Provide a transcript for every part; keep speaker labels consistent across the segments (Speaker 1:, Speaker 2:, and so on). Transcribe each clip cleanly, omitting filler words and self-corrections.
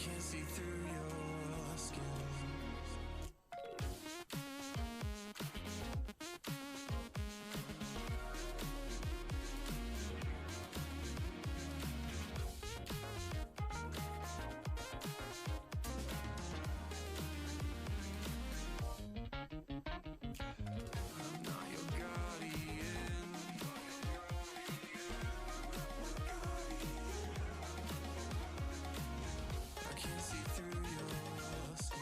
Speaker 1: can't see through your skin. I'm not your guardian. I can't see through your skin.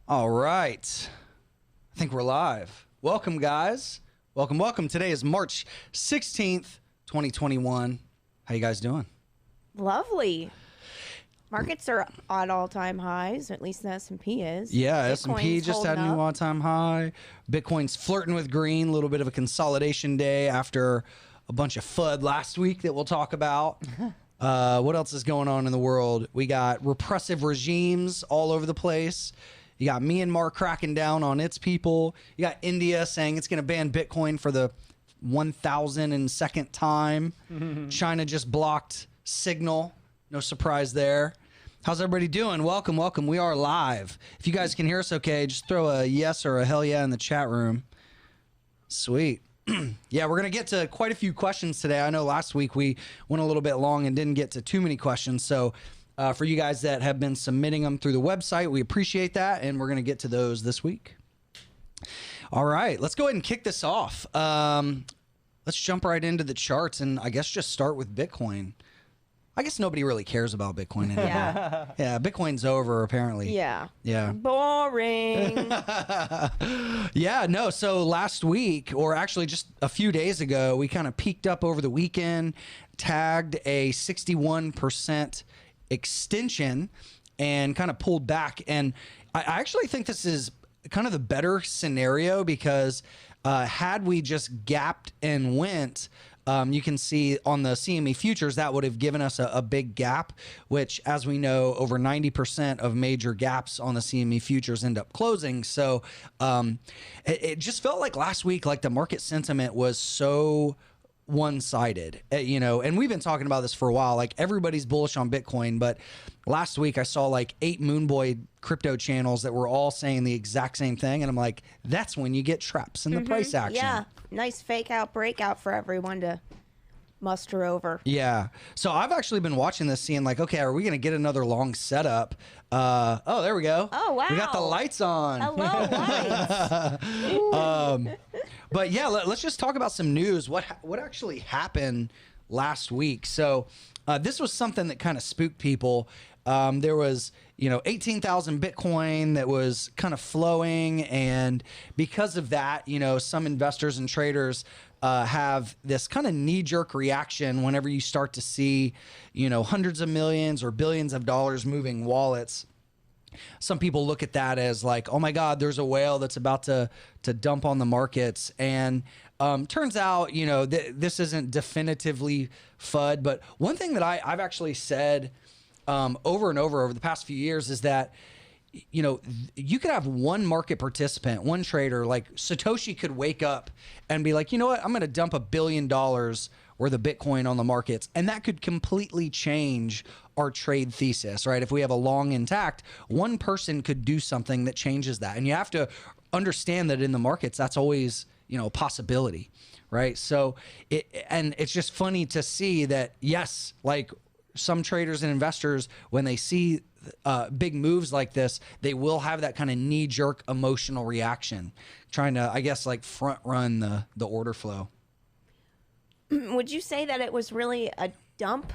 Speaker 2: All right. I think we're live. Welcome, guys. Welcome, welcome. Today is March 16th, 2021. How you guys doing?
Speaker 3: Lovely. Markets are at all-time highs, or at least the S&P is.
Speaker 2: Yeah, S&P
Speaker 3: Bitcoin's
Speaker 2: just had a
Speaker 3: holding
Speaker 2: new
Speaker 3: up.
Speaker 2: all-time high. Bitcoin's flirting with green, a little bit of a consolidation day after a bunch of FUD last week that we'll talk about. What else is going on in the world? We got repressive regimes all over the place. You got Myanmar cracking down on its people. You got India saying it's going to ban Bitcoin for the 1,002nd time. China just blocked Signal. No surprise there. How's everybody doing? Welcome, welcome. We are live. If you guys can hear us okay, just throw a yes or a hell yeah in the chat room. Sweet. Yeah, we're going to get to quite a few questions today. I know last week we went a little bit long and didn't get to too many questions. So for you guys that have been submitting them through the website, we appreciate that. And we're going to get to those this week. All right, let's go ahead and kick this off. Let's jump right into the charts and I guess just start with Bitcoin. I guess nobody really cares about Bitcoin anymore.
Speaker 3: Yeah.
Speaker 2: Yeah, Bitcoin's over apparently.
Speaker 3: Yeah.
Speaker 2: Yeah.
Speaker 3: Boring.
Speaker 2: Yeah, no. So last week, or actually just a few days ago, we kind of peaked up over the weekend, tagged a 61% extension, and kind of pulled back. And I actually think this is kind of the better scenario because had we just gapped and went, you can see on the CME futures that would have given us a big gap, which, as we know, over 90% of major gaps on the CME futures end up closing. So it just felt like last week, like the market sentiment was so one-sided, you know, and we've been talking about this for a while. Like everybody's bullish on Bitcoin, but last week I saw like 8 Moonboy crypto channels that were all saying the exact same thing, and I'm like, that's when you get traps in the price action.
Speaker 3: Yeah. Nice fake out breakout for everyone to muster over.
Speaker 2: Yeah. So I've actually been watching this, seeing like, okay, are we going to get another long setup? Oh, there we go.
Speaker 3: Oh, wow.
Speaker 2: We got the lights on.
Speaker 3: Hello, lights.
Speaker 2: But yeah, let's just talk about some news. What actually happened last week? So this was something that kind of spooked people. There was, 18,000 Bitcoin that was kind of flowing. And because of that, some investors and traders have this kind of knee-jerk reaction whenever you start to see, hundreds of millions or billions of dollars moving wallets. Some people look at that as like, oh my God, there's a whale that's about to dump on the markets. And turns out, this isn't definitively FUD. But one thing that I've actually said over and over the past few years is that, you could have one market participant, one trader, like Satoshi could wake up and be like, you know what, I'm going to dump $1 billion worth of Bitcoin on the markets. And that could completely change our trade thesis, right? If we have a long intact, one person could do something that changes that. And you have to understand that in the markets, that's always, a possibility, right? So it's just funny to see that, yes, like some traders and investors, when they see big moves like this, they will have that kind of knee-jerk emotional reaction, trying to, I guess, like front run the order flow.
Speaker 3: Would you say that it was really a dump?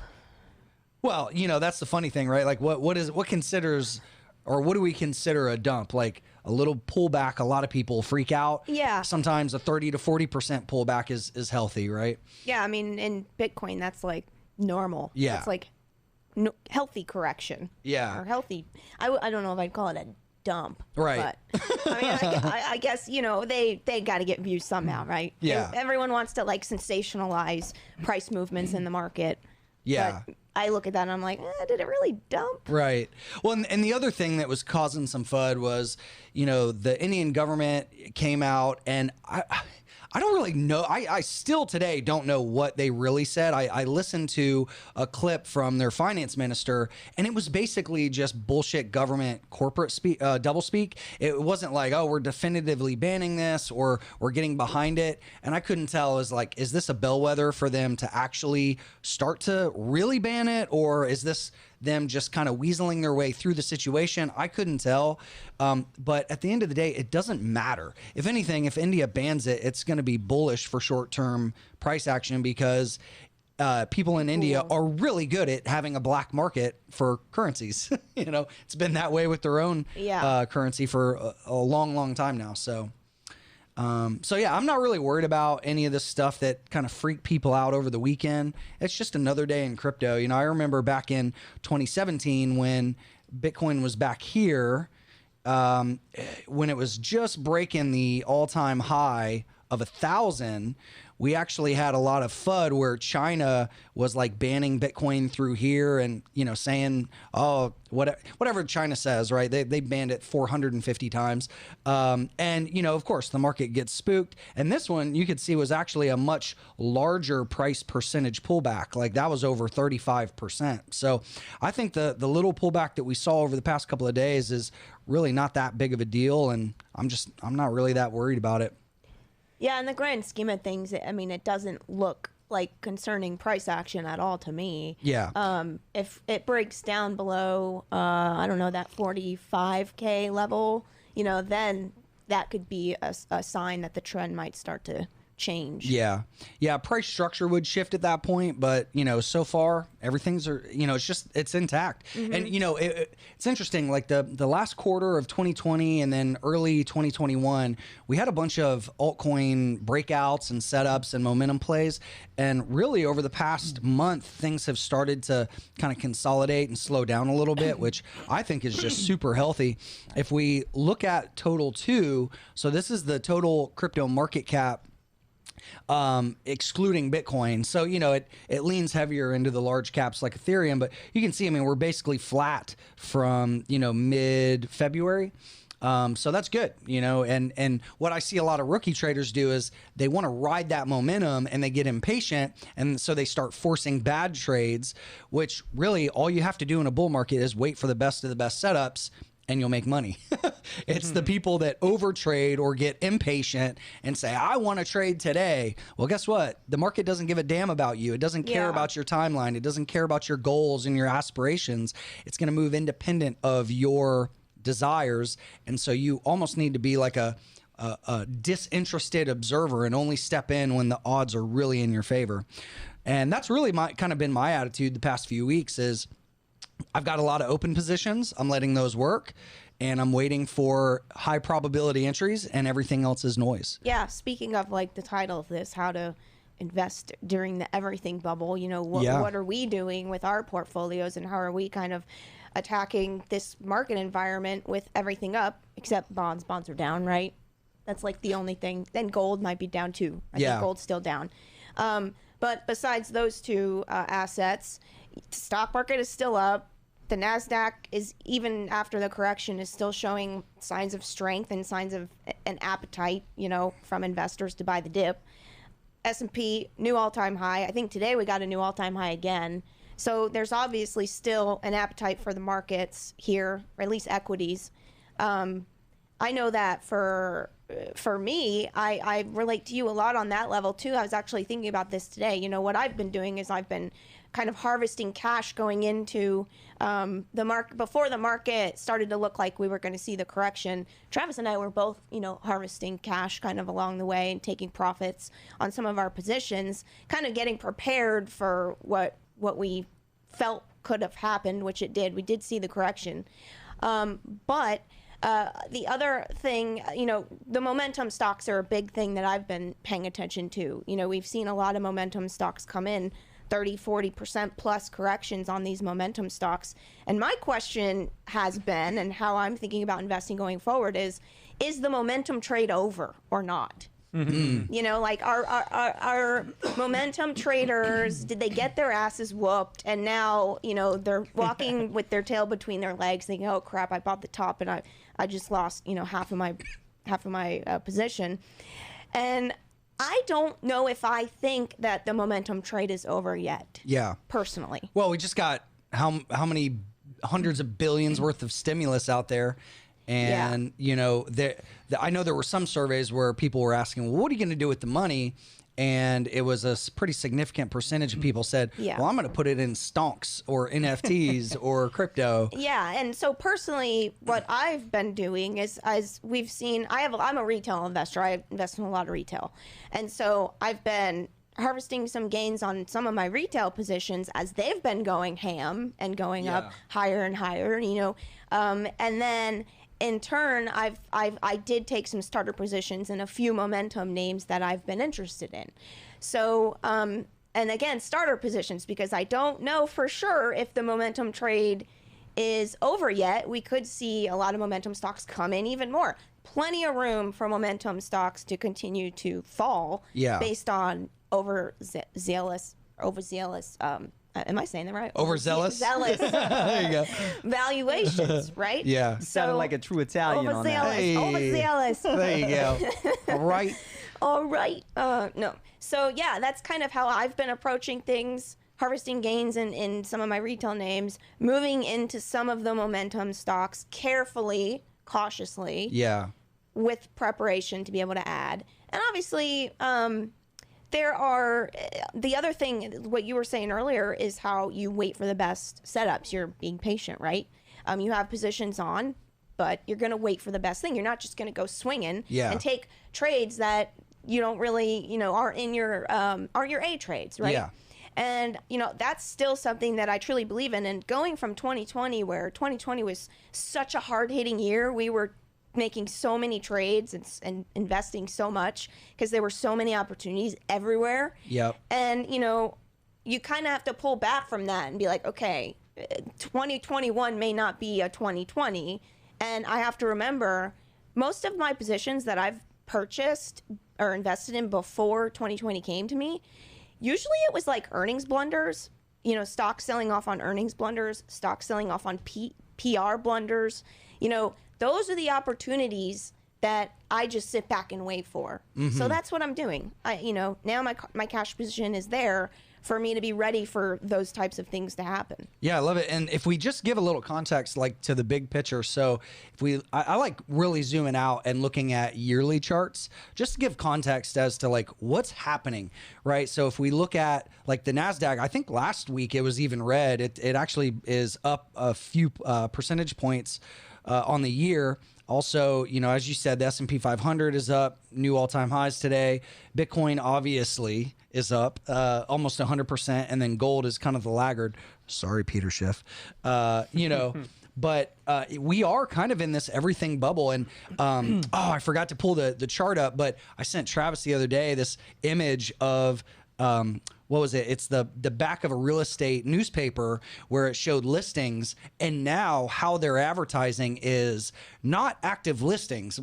Speaker 2: Well, that's the funny thing, right? Like what do we consider a dump? Like a little pullback, a lot of people freak out.
Speaker 3: Yeah.
Speaker 2: Sometimes a 30 to 40% pullback is healthy, right?
Speaker 3: Yeah, I mean, in Bitcoin, that's like normal.
Speaker 2: Yeah.
Speaker 3: It's like healthy correction.
Speaker 2: Yeah.
Speaker 3: Or healthy. I don't know if I'd call it a dump.
Speaker 2: Right.
Speaker 3: But I mean, I guess, they got to get views somehow, right?
Speaker 2: Yeah.
Speaker 3: Everyone wants to like sensationalize price movements in the market.
Speaker 2: Yeah.
Speaker 3: But I look at that and I'm like, did it really dump?
Speaker 2: Right. Well, and the other thing that was causing some FUD was, the Indian government came out, and I don't really know. I still today don't know what they really said. I listened to a clip from their finance minister, and it was basically just bullshit government corporate double speak. It wasn't like, oh, we're definitively banning this or we're getting behind it. And I couldn't tell. It was like, is this a bellwether for them to actually start to really ban it? Or is this them just kind of weaseling their way through the situation? I couldn't tell. But at the end of the day, it doesn't matter. If anything, if India bans it, it's going to be bullish for short-term price action because people in India are really good at having a black market for currencies. It's been that way with their own currency for a long, long time now. So yeah, I'm not really worried about any of this stuff that kind of freaked people out over the weekend. It's just another day in crypto. I remember back in 2017 when Bitcoin was back here, when it was just breaking the all-time high of 1,000, we actually had a lot of FUD where China was like banning Bitcoin through here and, saying, oh, whatever China says, right? They banned it 450 times. And, of course, the market gets spooked. And this one you could see was actually a much larger price percentage pullback. Like that was over 35%. So I think the little pullback that we saw over the past couple of days is really not that big of a deal. And I'm not really that worried about it.
Speaker 3: Yeah, in the grand scheme of things, I mean, it doesn't look like concerning price action at all to me.
Speaker 2: Yeah.
Speaker 3: If it breaks down below, I don't know, that 45K level, then that could be a sign that the trend might start to change.
Speaker 2: Yeah. Price structure would shift at that point, but so far everything's it's intact. Mm-hmm. And it's interesting, like the last quarter of 2020 and then early 2021, we had a bunch of altcoin breakouts and setups and momentum plays. And really over the past month, things have started to kind of consolidate and slow down a little bit, which I think is just super healthy. If we look at total 2, so this is the total crypto market cap excluding Bitcoin. So, it leans heavier into the large caps like Ethereum, but you can see, we're basically flat from, mid-February. So that's good, and what I see a lot of rookie traders do is they want to ride that momentum and they get impatient. And so they start forcing bad trades, which really all you have to do in a bull market is wait for the best of the best setups and you'll make money. It's the people that overtrade or get impatient and say, I want to trade today. Well, guess what? The market doesn't give a damn about you. It doesn't care about your timeline. It doesn't care about your goals and your aspirations. It's going to move independent of your desires. And so you almost need to be like a disinterested observer and only step in when the odds are really in your favor. And that's really been my attitude the past few weeks is, I've got a lot of open positions. I'm letting those work, and I'm waiting for high probability entries, and everything else is noise.
Speaker 3: Yeah, speaking of like the title of this, how to invest during the everything bubble, what are we doing with our portfolios, and how are we kind of attacking this market environment with everything up except bonds? Bonds are down, right? That's like the only thing. Then gold might be down too. I think gold's still down. But besides those two assets, the stock market is still up. The NASDAQ is, even after the correction, is still showing signs of strength and signs of an appetite, from investors to buy the dip. S&P, new all-time high. I think today we got a new all-time high again. So there's obviously still an appetite for the markets here, or at least equities. I know that for me, I relate to you a lot on that level too. I was actually thinking about this today. What I've been doing is I've been kind of harvesting cash going into the market before the market started to look like we were going to see the correction. Travis and I were both, harvesting cash kind of along the way and taking profits on some of our positions, kind of getting prepared for what we felt could have happened, which it did. We did see the correction. But the other thing, the momentum stocks are a big thing that I've been paying attention to. We've seen a lot of momentum stocks come in, 30-40% plus corrections on these momentum stocks. And my question has been, and how I'm thinking about investing going forward is the momentum trade over or not? Like our momentum traders, did they get their asses whooped, and now they're walking with their tail between their legs, thinking, "Oh crap, I bought the top and I just lost half of my position." And I don't know if I think that the momentum trade is over yet. Yeah, personally.
Speaker 2: Well, we just got how many hundreds of billions worth of stimulus out there. And, I know there were some surveys where people were asking, well, what are you going to do with the money? And it was a pretty significant percentage of people said, well, I'm going to put it in stonks or NFTs or crypto.
Speaker 3: Yeah. And so personally, what I've been doing is, as we've seen, I'm a retail investor. I invest in a lot of retail. And so I've been harvesting some gains on some of my retail positions as they've been going ham and going up higher and higher, and then in turn, I did take some starter positions in a few momentum names that I've been interested in. So, and again, starter positions, because I don't know for sure if the momentum trade is over yet. We could see a lot of momentum stocks come in even more. Plenty of room for momentum stocks to continue to fall based on overzealous, am I saying that right?
Speaker 2: Overzealous?
Speaker 3: Zealous.
Speaker 2: There you go.
Speaker 3: Valuations, right?
Speaker 4: Yeah. Sounded like a true Italian on that.
Speaker 3: Overzealous.
Speaker 2: There you go. All right.
Speaker 3: All right. No. So, yeah, that's kind of how I've been approaching things, harvesting gains in some of my retail names, moving into some of the momentum stocks carefully, cautiously.
Speaker 2: Yeah.
Speaker 3: With preparation to be able to add. And obviously, there are the other thing, what you were saying earlier, is how you wait for the best setups. You're being patient, right? You have positions on, but you're going to wait for the best thing. You're not just going to go swinging and take trades that you don't really, are in your A trades, right? Yeah. And, that's still something that I truly believe in. And going from 2020, where 2020 was such a hard-hitting year, we were making so many trades and investing so much because there were so many opportunities everywhere. Yep. And, you kind of have to pull back from that and be like, okay, 2021 may not be a 2020. And I have to remember, most of my positions that I've purchased or invested in before 2020 came to me, usually it was like earnings blunders, stock selling off on earnings blunders, stock selling off on PR blunders, those are the opportunities that I just sit back and wait for. So that's what I'm doing. Now my cash position is there for me to be ready for those types of things to happen.
Speaker 2: Yeah, I love it. And if we just give a little context, like to the big picture. So if I like really zooming out and looking at yearly charts, just to give context as to like what's happening, right? So if we look at like the NASDAQ, I think last week it was even red. It actually is up a few percentage points on the year. Also, as you said, the S&P 500 is up, new all-time highs today. Bitcoin obviously is up almost 100%, and then gold is kind of the laggard. Sorry, Peter Schiff. But we are kind of in this everything bubble. And I forgot to pull the chart up, but I sent Travis the other day this image of what was it? It's the back of a real estate newspaper where it showed listings, and now how they're advertising is not active listings.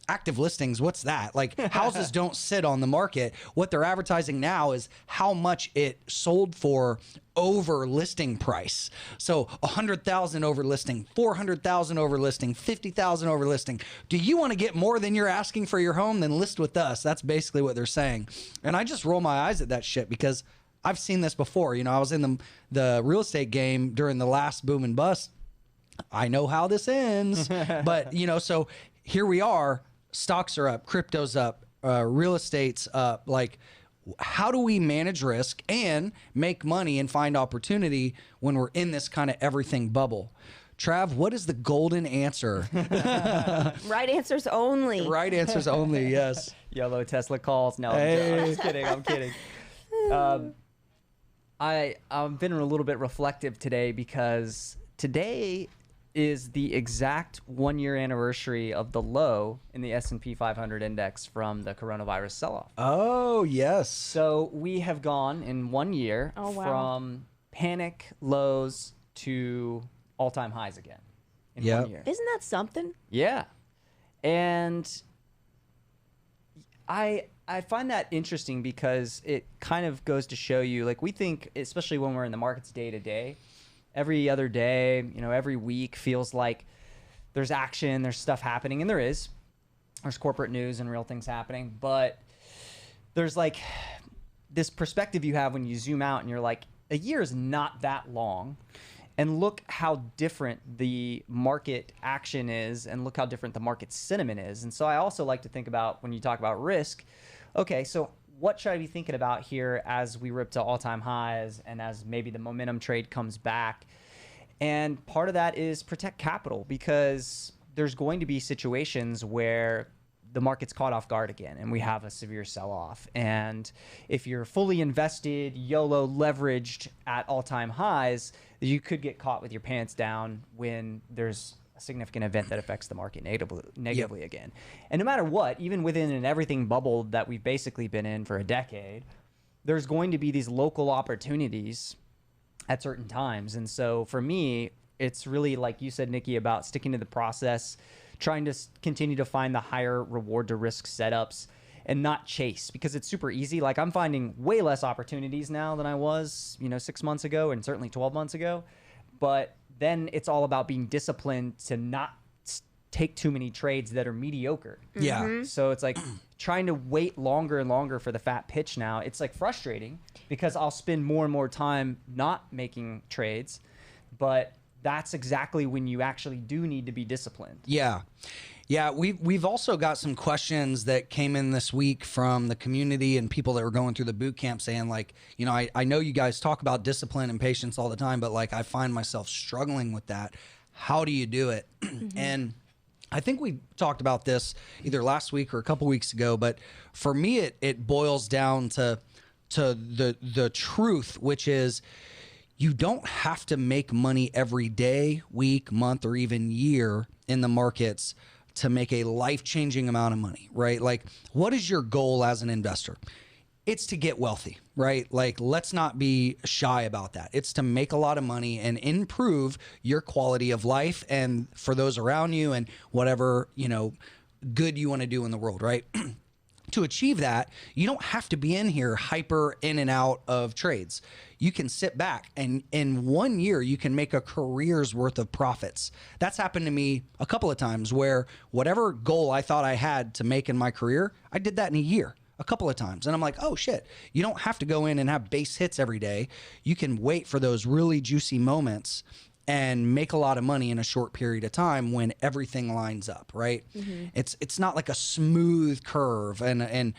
Speaker 2: Active listings, what's that? Like, houses don't sit on the market. What they're advertising now is how much it sold for over listing price. So 100,000 over listing, 400,000 over listing, 50,000 over listing. Do you want to get more than you're asking for your home? Then list with us. That's basically what they're saying. And I just roll my eyes at that shit because I've seen this before. I was in the real estate game during the last boom and bust. I know how this ends. But, so here we are. Stocks are up, crypto's up, real estate's up. Like, how do we manage risk and make money and find opportunity when we're in this kind of everything bubble? Trav, what is the golden answer?
Speaker 3: Right answers only.
Speaker 2: Right answers only, yes.
Speaker 4: YOLO Tesla calls. No, I'm just kidding. I'm kidding. I've been a little bit reflective today because today is the exact 1 year anniversary of the low in the S&P 500 index from the coronavirus sell-off.
Speaker 2: Oh, yes.
Speaker 4: So we have gone in 1 year from panic lows to all-time highs again in 1 year.
Speaker 3: Isn't that something?
Speaker 4: Yeah. And I find that interesting because it kind of goes to show you, like, we think, especially when we're in the markets day to day, every other day, every week feels like there's action, there's stuff happening, and there is. There's corporate news and real things happening, but there's like this perspective you have when you zoom out and you're like, a year is not that long. And look how different the market action is, and look how different the market sentiment is. And so I also like to think about, when you talk about risk, okay, so what should I be thinking about here as we rip to all-time highs and as maybe the momentum trade comes back? And part of that is protect capital, because there's going to be situations where the market's caught off guard again and we have a severe sell-off. And if you're fully invested, YOLO leveraged at all-time highs, you could get caught with your pants down when there's a significant event that affects the market negatively again. And no matter what, even within an everything bubble that we've basically been in for a decade, there's going to be these local opportunities at certain times. And so for me, it's really, like you said, Nikki, about sticking to the process, trying to continue to find the higher reward to risk setups and not chase, because it's super easy. Like, I'm finding way less opportunities now than I was, 6 months ago, and certainly 12 months ago. But then it's all about being disciplined to not take too many trades that are mediocre.
Speaker 2: Yeah.
Speaker 4: So it's like trying to wait longer and longer for the fat pitch now. It's like frustrating because I'll spend more and more time not making trades, but that's exactly when you actually do need to be disciplined.
Speaker 2: Yeah. Yeah, we've also got some questions that came in this week from the community and people that were going through the boot camp saying, like, I know you guys talk about discipline and patience all the time, but like, I find myself struggling with that. How do you do it? And I think we talked about this either last week or a couple weeks ago, but for me, it boils down to the truth, which is, you don't have to make money every day, week, month, or even year in the markets to make a life-changing amount of money, right? Like, what is your goal as an investor? It's to get wealthy, right? Like, let's not be shy about that. It's to make a lot of money and improve your quality of life and for those around you and whatever, good you want to do in the world, right? To achieve that, you don't have to be in here hyper in and out of trades. You can sit back and in 1 year, you can make a career's worth of profits. That's happened to me a couple of times where whatever goal I thought I had to make in my career, I did that in a year a couple of times. And I'm like, oh shit, you don't have to go in and have base hits every day. You can wait for those really juicy moments and make a lot of money in a short period of time when everything lines up, right? It's not like a smooth curve and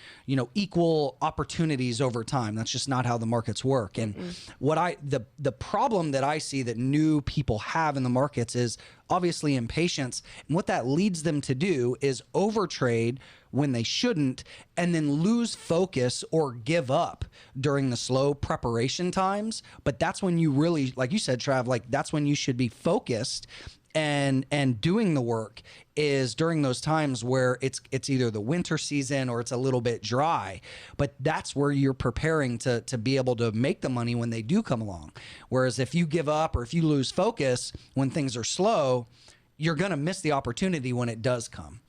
Speaker 2: equal opportunities over time. That's just not how the markets work. And the problem that I see that new people have in the markets is obviously impatience. And what that leads them to do is overtrade when they shouldn't, and then lose focus or give up during the slow preparation times. But that's when you really, like you said, Trav, like that's when you should be focused and doing the work, is during those times where it's either the winter season or it's a little bit dry. But that's where you're preparing to be able to make the money when they do come along. Whereas if you give up or if you lose focus when things are slow, you're going to miss the opportunity when it does come.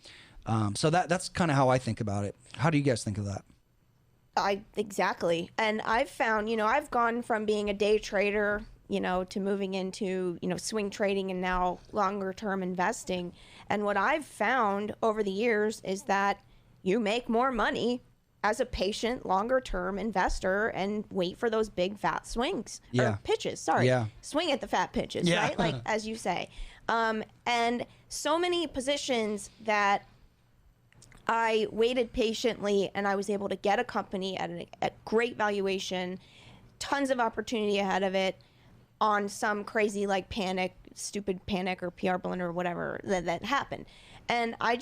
Speaker 2: So that's kind of how I think about it. How do you guys think of that?
Speaker 3: Exactly. And I've found, I've gone from being a day trader, to moving into, swing trading and now longer term investing. And what I've found over the years is that you make more money as a patient, longer term investor and wait for those big fat swings or pitches. Sorry.
Speaker 2: Yeah.
Speaker 3: Swing at the fat pitches, right? Like, as you say. And so many positions that I waited patiently and I was able to get a company at a great valuation, tons of opportunity ahead of it, on some crazy like stupid panic or PR blunder or whatever that happened. And I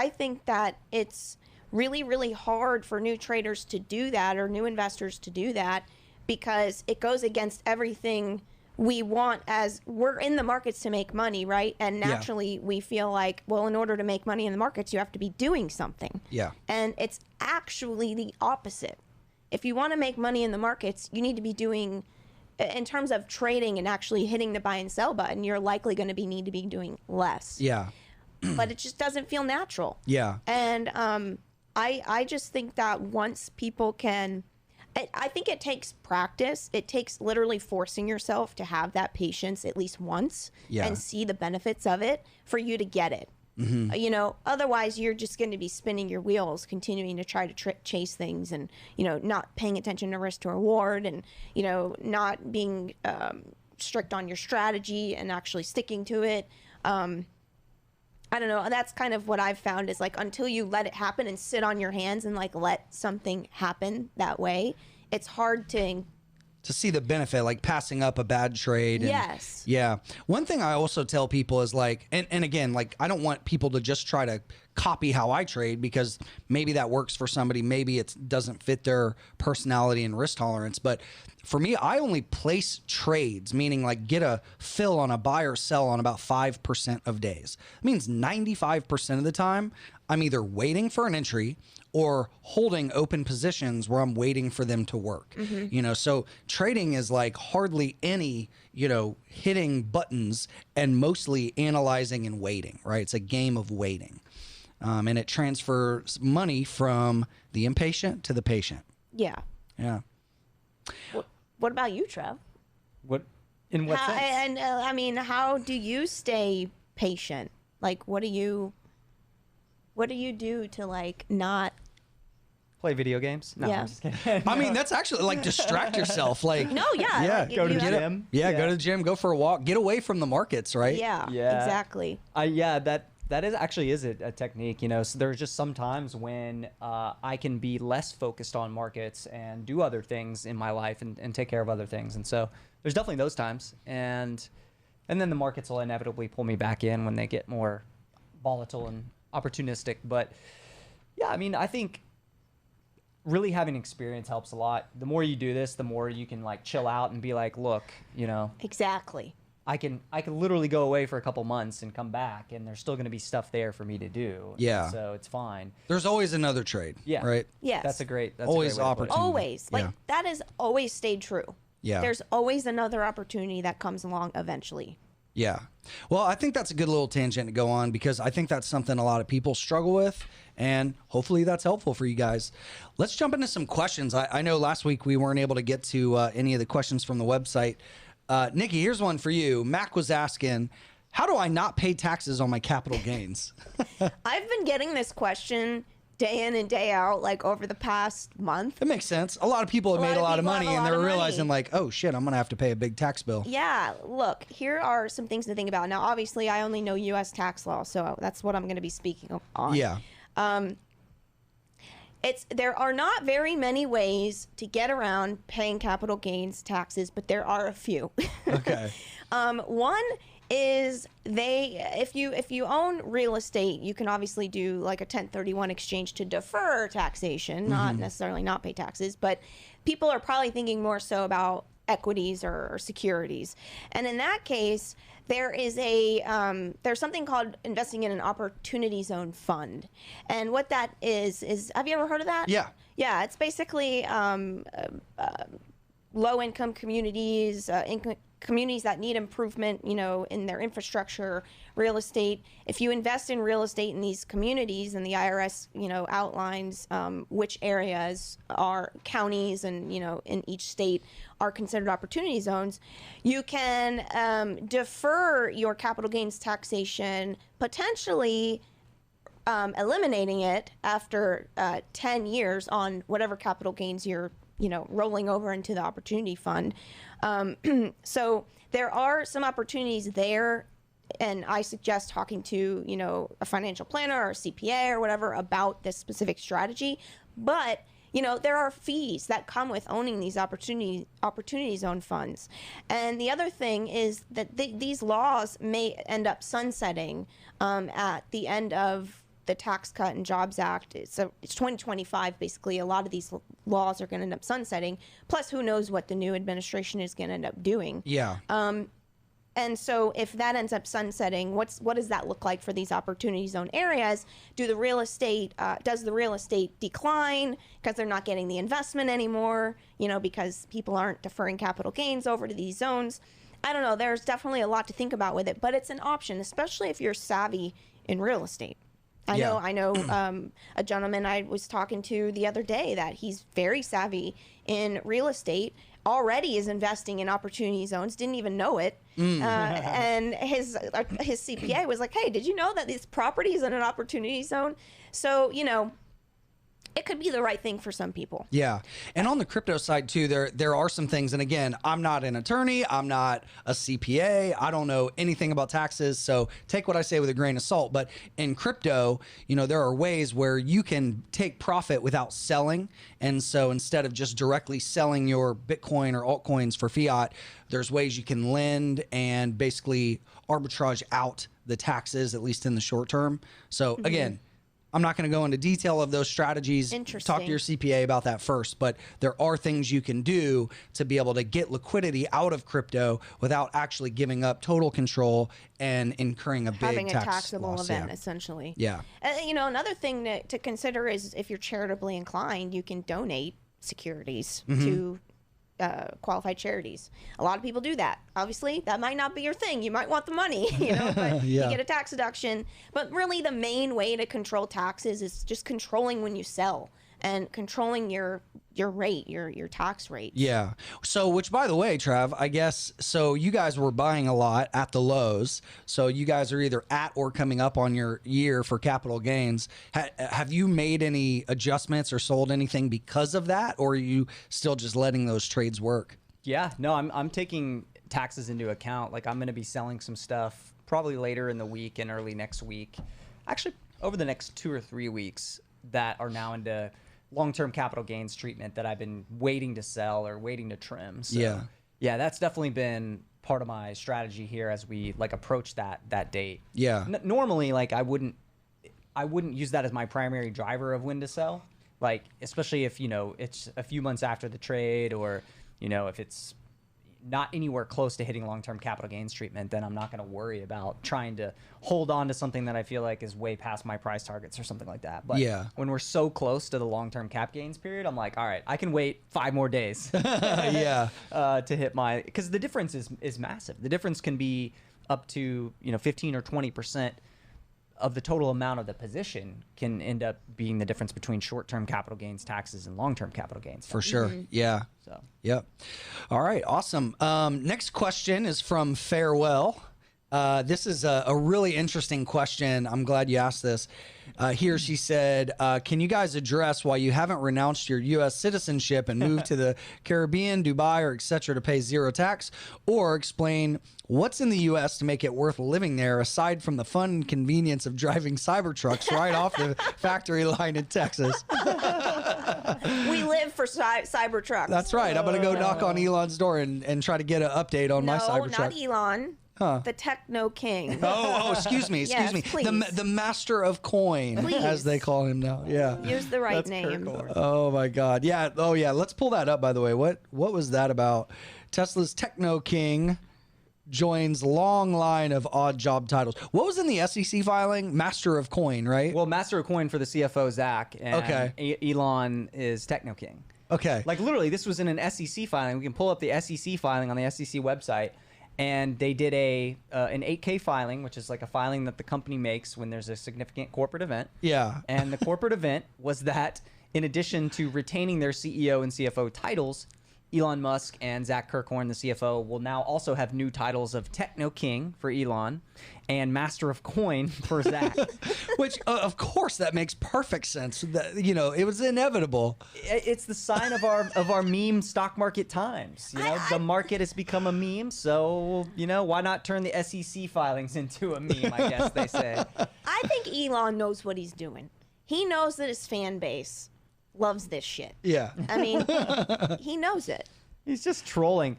Speaker 3: think that it's really, really hard for new traders to do that, or new investors to do that, because it goes against everything we want, as we're in the markets to make money, right? And naturally we feel like, well, in order to make money in the markets, you have to be doing something.
Speaker 2: Yeah.
Speaker 3: And it's actually the opposite. If you want to make money in the markets, you need to be doing, in terms of trading and actually hitting the buy and sell button, you're likely going to need to be doing less.
Speaker 2: Yeah.
Speaker 3: But it just doesn't feel natural.
Speaker 2: Yeah.
Speaker 3: And I just think that once people can, I think it takes practice. It takes literally forcing yourself to have that patience at least once and see the benefits of it for you to get it. Otherwise you're just going to be spinning your wheels, continuing to try to chase things, and, not paying attention to risk to reward, and, not being strict on your strategy and actually sticking to it. I don't know. That's kind of what I've found, is like, until you let it happen and sit on your hands and like let something happen that way, it's hard to
Speaker 2: see the benefit, like passing up a bad trade. And,
Speaker 3: yes.
Speaker 2: Yeah. One thing I also tell people is like, and again, like, I don't want people to just try to copy how I trade, because maybe that works for somebody. Maybe it doesn't fit their personality and risk tolerance. But for me, I only place trades, meaning like get a fill on a buy or sell on about 5% of days. It means 95% of the time I'm either waiting for an entry or holding open positions where I'm waiting for them to work. So trading is like hardly any, hitting buttons, and mostly analyzing and waiting, right? It's a game of waiting. And it transfers money from the impatient to the patient.
Speaker 3: Yeah.
Speaker 2: Yeah.
Speaker 3: What about you, Trev?
Speaker 4: In what sense?
Speaker 3: And I mean, how do you stay patient? Like, what do you do to like not
Speaker 4: Play video games? No,
Speaker 3: Yeah.
Speaker 4: I'm just kidding.
Speaker 2: I mean, that's actually like distract yourself. Like,
Speaker 3: No, yeah.
Speaker 2: Yeah,
Speaker 3: like,
Speaker 4: go to
Speaker 3: you
Speaker 4: the
Speaker 3: have-
Speaker 4: gym.
Speaker 2: go to the gym, go for a walk, get away from the markets, right?
Speaker 3: Yeah,
Speaker 4: Yeah.
Speaker 3: exactly.
Speaker 4: That is actually a technique, So there's just some times when I can be less focused on markets and do other things in my life and take care of other things. And so there's definitely those times. And then the markets will inevitably pull me back in when they get more volatile and opportunistic. But yeah, I mean, I think really having experience helps a lot. The more you do this, the more you can like chill out and be like, look,
Speaker 3: Exactly.
Speaker 4: I can literally go away for a couple months and come back, and there's still going to be stuff there for me to do.
Speaker 2: Yeah.
Speaker 4: So it's fine.
Speaker 2: There's always another trade.
Speaker 4: Yeah.
Speaker 2: Right.
Speaker 3: Yes.
Speaker 4: That's a great.
Speaker 2: Always
Speaker 4: a great way to put it.
Speaker 2: opportunity.
Speaker 3: Always. Like,
Speaker 2: Yeah.
Speaker 3: that has always stayed true.
Speaker 2: Yeah.
Speaker 3: There's always another opportunity that comes along eventually.
Speaker 2: Yeah. Well, I think that's a good little tangent to go on, because I think that's something a lot of people struggle with, and hopefully that's helpful for you guys. Let's jump into some questions. I know last week we weren't able to get to any of the questions from the website. Nikki, here's one for you. Mac was asking, how do I not pay taxes on my capital gains?
Speaker 3: I've been getting this question day in and day out, like over the past month.
Speaker 2: That makes sense. A lot of people have made a lot of money, and they're realizing like, oh shit, I'm going to have to pay a big tax bill.
Speaker 3: Yeah, look, here are some things to think about. Now, obviously, I only know U.S. tax law, so that's what I'm going to be speaking on.
Speaker 2: Yeah.
Speaker 3: There are not very many ways to get around paying capital gains taxes, but there are a few.
Speaker 2: Okay.
Speaker 3: One is if you own real estate, you can obviously do like a 1031 exchange to defer taxation, not necessarily not pay taxes, but people are probably thinking more so about equities or securities. And in that case, there is there's something called investing in an opportunity zone fund. And what that is have you ever heard of that?
Speaker 2: Yeah.
Speaker 3: Yeah, it's basically low-income communities, communities that need improvement, in their infrastructure, real estate. If you invest in real estate in these communities, and the IRS, outlines which areas are counties and, in each state are considered opportunity zones, you can defer your capital gains taxation, potentially eliminating it after 10 years on whatever capital gains you're rolling over into the opportunity fund. So there are some opportunities there, and I suggest talking to, a financial planner or a CPA or whatever about this specific strategy. But, there are fees that come with owning these opportunity zone funds. And the other thing is that these laws may end up sunsetting at the end of the Tax Cut and Jobs Act. So it's 2025, basically. A lot of these laws are going to end up sunsetting. Plus, who knows what the new administration is going to end up doing.
Speaker 2: Yeah.
Speaker 3: And so if that ends up sunsetting, what does that look like for these opportunity zone areas? Does the real estate decline because they're not getting the investment anymore, because people aren't deferring capital gains over to these zones? I don't know. There's definitely a lot to think about with it, but it's an option, especially if you're savvy in real estate. I know a gentleman I was talking to the other day that he's very savvy in real estate, already is investing in opportunity zones, didn't even know it. And his CPA was like, hey, did you know that this property is in an opportunity zone? So, it could be the right thing for some people.
Speaker 2: Yeah. And on the crypto side too, there are some things. And again, I'm not an attorney. I'm not a CPA. I don't know anything about taxes. So take what I say with a grain of salt. But in crypto, there are ways where you can take profit without selling. And so instead of just directly selling your Bitcoin or altcoins for fiat, there's ways you can lend and basically arbitrage out the taxes, at least in the short term. So again, I'm not going to go into detail of those strategies.
Speaker 3: Interesting.
Speaker 2: Talk to your CPA about that first, but there are things you can do to be able to get liquidity out of crypto without actually giving up total control and incurring a big
Speaker 3: Having a
Speaker 2: tax
Speaker 3: taxable
Speaker 2: loss.
Speaker 3: event, essentially.
Speaker 2: Yeah.
Speaker 3: Another thing to consider is if you're charitably inclined, you can donate securities to qualified charities. A lot of people do that. Obviously, that might not be your thing. You might want the money, but you get a tax deduction. But really, the main way to control taxes is just controlling when you sell and controlling your rate, your tax rate.
Speaker 2: Yeah. So, which by the way, Trav, I guess, so you guys were buying a lot at the lows. So you guys are either at or coming up on your year for capital gains. Have you made any adjustments or sold anything because of that? Or are you still just letting those trades work?
Speaker 4: Yeah, no, I'm taking taxes into account. Like I'm going to be selling some stuff probably later in the week and early next week. Actually, over the next 2 or 3 weeks that are now into long-term capital gains treatment that I've been waiting to sell or waiting to trim. So, yeah, that's definitely been part of my strategy here as we approach that date.
Speaker 2: Yeah.
Speaker 4: Normally, I wouldn't use that as my primary driver of when to sell. Especially if it's a few months after the trade, or if it's not anywhere close to hitting long-term capital gains treatment, then I'm not going to worry about trying to hold on to something that I feel like is way past my price targets or something like that. But when we're so close to the long-term cap gains period, I'm like, all right, I can wait 5 more days to hit because the difference is massive. The difference can be up to 15 or 20% of the total amount of the position can end up being the difference between short-term capital gains taxes and long-term capital gains.
Speaker 2: For sure. Yeah.
Speaker 4: So. Yep.
Speaker 2: All right. Awesome. Next question is from Farewell. This is a really interesting question. I'm glad you asked this. Here she said, can you guys address why you haven't renounced your U.S. citizenship and moved to the Caribbean, Dubai, or et cetera to pay zero tax? Or explain what's in the U.S. to make it worth living there, aside from the fun and convenience of driving Cybertrucks right off the factory line in Texas?
Speaker 3: We live for Cybertrucks.
Speaker 2: That's right. I'm going to go knock on Elon's door and try to get an update on my Cybertruck.
Speaker 3: No, not Elon. The techno king.
Speaker 2: Excuse me.
Speaker 3: Yes, please.
Speaker 2: The master of coin,
Speaker 3: Please.
Speaker 2: as they call him now. Yeah.
Speaker 3: Use the right name.
Speaker 2: Oh my God. Yeah. Oh yeah. Let's pull that up. By the way, what was that about? Tesla's techno king joins long line of odd job titles. What was in the SEC filing? Master of coin, right?
Speaker 4: Well, master of coin for the CFO, Zach. And
Speaker 2: Okay.
Speaker 4: Elon is techno king.
Speaker 2: Okay.
Speaker 4: Like literally, this was in an SEC filing. We can pull up the SEC filing on the SEC website, and they did an 8K filing, which is like a filing that the company makes when there's a significant corporate event.
Speaker 2: Yeah.
Speaker 4: And the corporate event was that in addition to retaining their CEO and CFO titles, Elon Musk and Zach Kirkhorn, the CFO, will now also have new titles of Techno King for Elon and Master of Coin for Zach.
Speaker 2: Which, of course, that makes perfect sense. That, it was inevitable.
Speaker 4: It's the sign of our meme stock market times. The market has become a meme, so why not turn the SEC filings into a meme? I guess they say.
Speaker 3: I think Elon knows what he's doing. He knows that his fan base loves this shit.
Speaker 2: Yeah.
Speaker 3: I mean, he knows it.
Speaker 4: He's just trolling.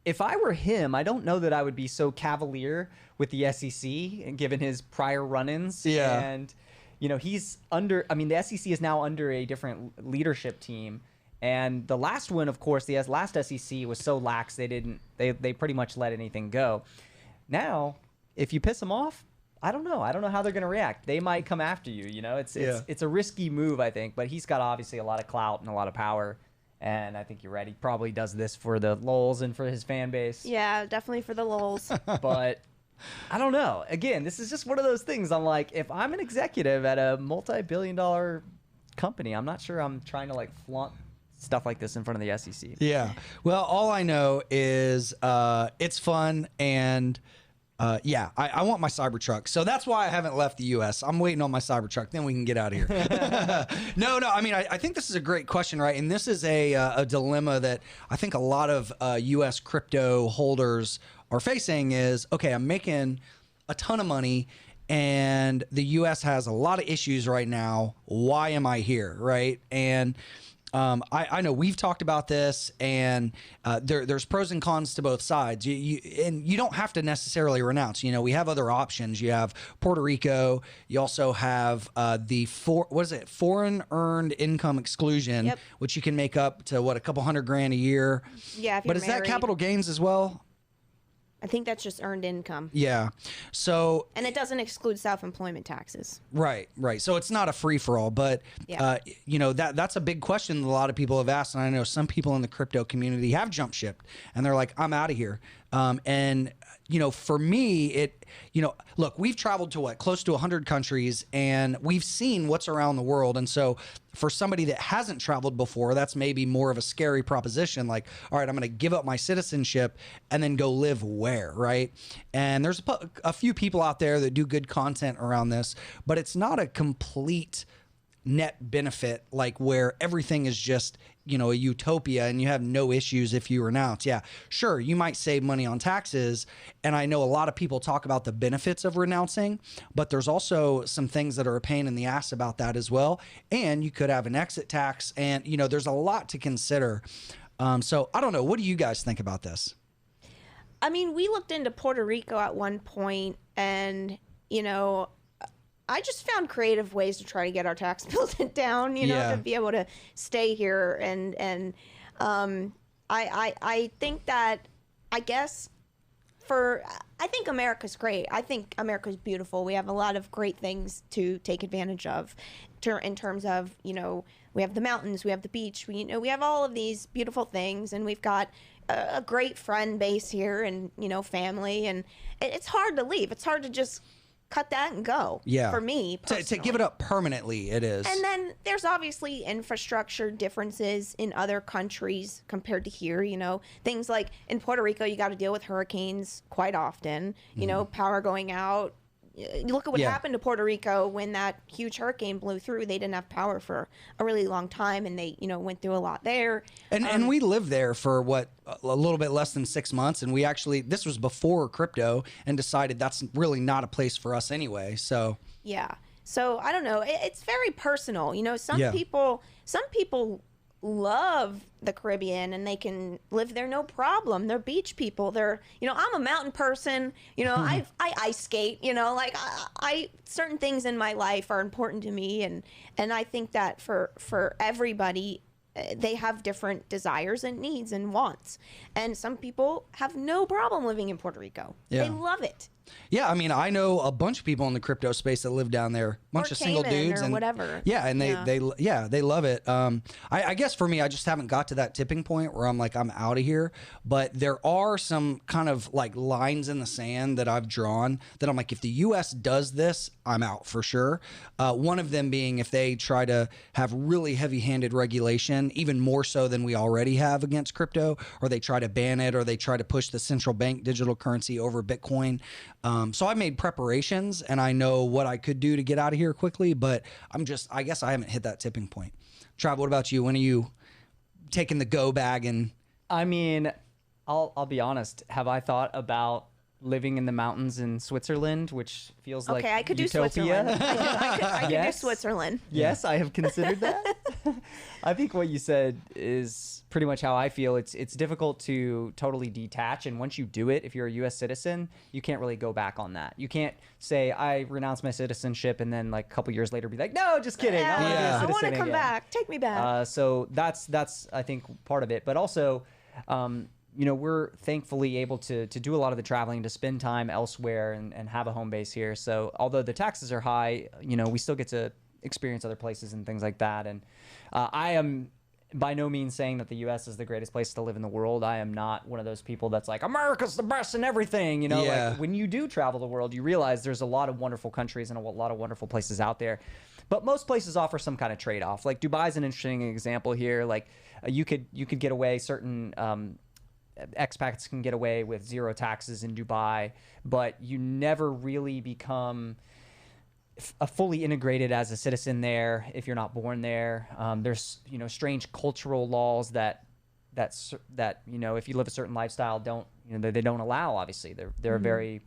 Speaker 4: If I were him, I don't know that I would be so cavalier with the SEC, and given his prior run-ins.
Speaker 2: Yeah.
Speaker 4: And, he's under, the SEC is now under a different leadership team. And the last one, of course, the last SEC was so lax, they pretty much let anything go. Now, if you piss them off, I don't know how they're going to react. They might come after you, It's a risky move, I think, but he's got obviously a lot of clout and a lot of power. And I think you're right. He probably does this for the lulz and for his fan base.
Speaker 3: Yeah, definitely for the lulz.
Speaker 4: But I don't know. Again, this is just one of those things. I'm like, if I'm an executive at a multi-billion-dollar company, I'm not sure I'm trying to flaunt stuff like this in front of the SEC.
Speaker 2: Yeah. Well, all I know is it's fun and... I want my Cybertruck. So that's why I haven't left the U.S. I'm waiting on my Cybertruck. Then we can get out of here. No. I mean, I think this is a great question, right? And this is a dilemma that I think a lot of U.S. crypto holders are facing is, okay, I'm making a ton of money and the U.S. has a lot of issues right now. Why am I here, right? And I know we've talked about this, and there's pros and cons to both sides. And you don't have to necessarily renounce. We have other options. You have Puerto Rico. You also have foreign earned income exclusion,
Speaker 3: Yep.
Speaker 2: which you can make up to a couple $100,000 a year.
Speaker 3: Yeah, if you're
Speaker 2: but is that
Speaker 3: married.
Speaker 2: capital gains as well?
Speaker 3: I think that's just earned income.
Speaker 2: Yeah. So
Speaker 3: And it doesn't exclude self-employment taxes.
Speaker 2: Right. So it's not a free for all, but
Speaker 3: Yeah.
Speaker 2: That's a big question that a lot of people have asked, and I know some people in the crypto community have jump shipped, and they're like, I'm out of here. And for me, look, we've traveled to close to 100 countries, and we've seen what's around the world, and so for somebody that hasn't traveled before, that's maybe more of a scary proposition. Like, all right, I'm going to give up my citizenship and then go live where, right? And there's a few people out there that do good content around this, but it's not a complete net benefit, like where everything is just, a utopia and you have no issues if you renounce. Yeah, sure, you might save money on taxes. And I know a lot of people talk about the benefits of renouncing, but there's also some things that are a pain in the ass about that as well. And you could have an exit tax, and, there's a lot to consider. So I don't know. What do you guys think about this?
Speaker 3: I mean, we looked into Puerto Rico at one point, and, I just found creative ways to try to get our tax bills down,
Speaker 2: Yeah.
Speaker 3: to be able to stay here. And I think that, I think America's great. I think America's beautiful. We have a lot of great things to take advantage of in terms of, we have the mountains, we have the beach, we have all of these beautiful things, and we've got a great friend base here and, family, and it's hard to leave. It's hard to just cut that and go.
Speaker 2: Yeah.
Speaker 3: For me,
Speaker 2: To give it up permanently, it is.
Speaker 3: and then there's obviously infrastructure differences in other countries compared to here. Things like in Puerto Rico, you got to deal with hurricanes quite often. Power going out. You look at what
Speaker 2: Yeah.
Speaker 3: happened to Puerto Rico when that huge hurricane blew through. They didn't have power for a really long time, and they, went through a lot there.
Speaker 2: And we lived there for a little bit less than 6 months, and this was before crypto, and decided that's really not a place for us anyway. So
Speaker 3: Yeah. So I don't know. It's very personal. Some
Speaker 2: Yeah.
Speaker 3: people love the Caribbean and they can live there no problem. They're beach people. They're, I'm a mountain person. I ice skate. Like I certain things in my life are important to me, and I think that for everybody, they have different desires and needs and wants. And some people have no problem living in Puerto Rico.
Speaker 2: Yeah.
Speaker 3: They love it.
Speaker 2: Yeah, I mean, I know a bunch of people in the crypto space that live down there. Bunch
Speaker 3: Or
Speaker 2: of single
Speaker 3: Cayman
Speaker 2: dudes
Speaker 3: or
Speaker 2: and
Speaker 3: whatever.
Speaker 2: Yeah, and they love it. I guess for me, I just haven't got to that tipping point where I'm like, I'm out of here. But there are some kind of like lines in the sand that I've drawn that I'm like, if the U.S. does this, I'm out for sure. One of them being if they try to have really heavy-handed regulation, even more so than we already have against crypto, or they try to ban it, or they try to push the central bank digital currency over Bitcoin. So I made preparations and I know what I could do to get out of here quickly, but I guess I haven't hit that tipping point. Trav, what about you? When are you taking the go bag? And
Speaker 4: I mean, I'll be honest. Have I thought about living in the mountains in Switzerland, which feels like
Speaker 3: I could
Speaker 4: utopia?
Speaker 3: do Switzerland. I could do
Speaker 4: Yes.
Speaker 3: Switzerland.
Speaker 4: Yes, I have considered that. I think what you said is pretty much how I feel. It's difficult to totally detach, and once you do it, if you're a U.S. citizen, you can't really go back on that. You can't say I renounce my citizenship and then like a couple years later be like, no, just kidding. I want to be a
Speaker 3: I
Speaker 4: citizen
Speaker 3: want to come
Speaker 4: again.
Speaker 3: back. Take me back.
Speaker 4: So that's I think part of it, but also. We're thankfully able to do a lot of the traveling, to spend time elsewhere and have a home base here. So although the taxes are high, we still get to experience other places and things like that. And I am by no means saying that the U.S. is the greatest place to live in the world. I am not one of those people that's like, America's the best in everything.
Speaker 2: Yeah.
Speaker 4: Like when you do travel the world, you realize there's a lot of wonderful countries and a lot of wonderful places out there. But most places offer some kind of trade-off. Like Dubai is an interesting example here. Like you could get away certain expats can get away with zero taxes in Dubai, but you never really become fully integrated as a citizen there if you're not born there. There's strange cultural laws that if you live a certain lifestyle they don't allow. Obviously, they're a very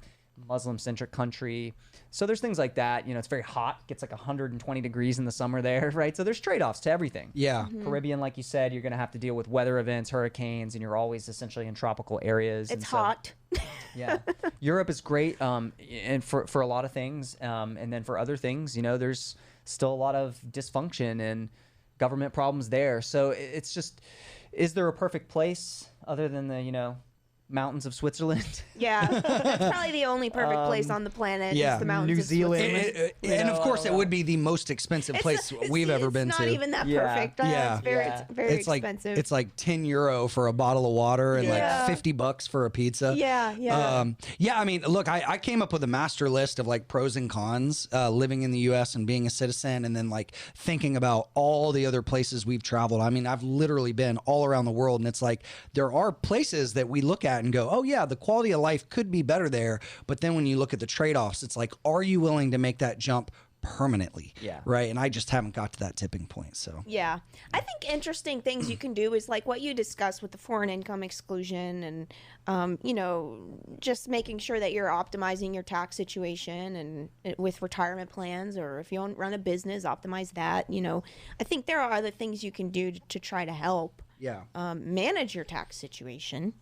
Speaker 4: Muslim-centric country. So there's things like that. It's very hot. Gets like 120 degrees in the summer there, right? So there's trade-offs to everything.
Speaker 2: yeah,
Speaker 4: Caribbean, like you said, you're going to have to deal with weather events, hurricanes, and you're always essentially in tropical areas.
Speaker 3: It's
Speaker 4: and so,
Speaker 3: hot.
Speaker 4: yeah. Europe is great and for a lot of things. And then for other things, there's still a lot of dysfunction and government problems there. So it's just, is there a perfect place other than the, mountains of Switzerland?
Speaker 3: Yeah, that's probably the only perfect place on the planet.
Speaker 2: yeah.
Speaker 3: Is the mountains
Speaker 4: New
Speaker 3: of
Speaker 4: Zealand.
Speaker 3: Switzerland.
Speaker 2: and of course, it would be the most expensive place we've ever been to.
Speaker 3: It's not even that
Speaker 4: Yeah.
Speaker 3: perfect.
Speaker 2: Yeah.
Speaker 3: It's very
Speaker 2: It's like
Speaker 3: expensive.
Speaker 2: it's like €10 for a bottle of water and
Speaker 3: Yeah.
Speaker 2: like $50 for a pizza.
Speaker 3: Yeah.
Speaker 2: Yeah, I mean, look, I came up with a master list of like pros and cons living in the U.S. and being a citizen, and then like thinking about all the other places we've traveled. I mean, I've literally been all around the world, and it's like there are places that we look at and go, oh yeah, the quality of life could be better there. But then when you look at the trade-offs, it's like, are you willing to make that jump permanently?
Speaker 4: Yeah.
Speaker 2: Right. And I just haven't got to that tipping point. So
Speaker 3: Yeah. I think interesting things you can do is like what you discussed with the foreign income exclusion and, just making sure that you're optimizing your tax situation and with retirement plans, or if you run a business, optimize that. I think there are other things you can do to try to help
Speaker 2: yeah.
Speaker 3: manage your tax situation.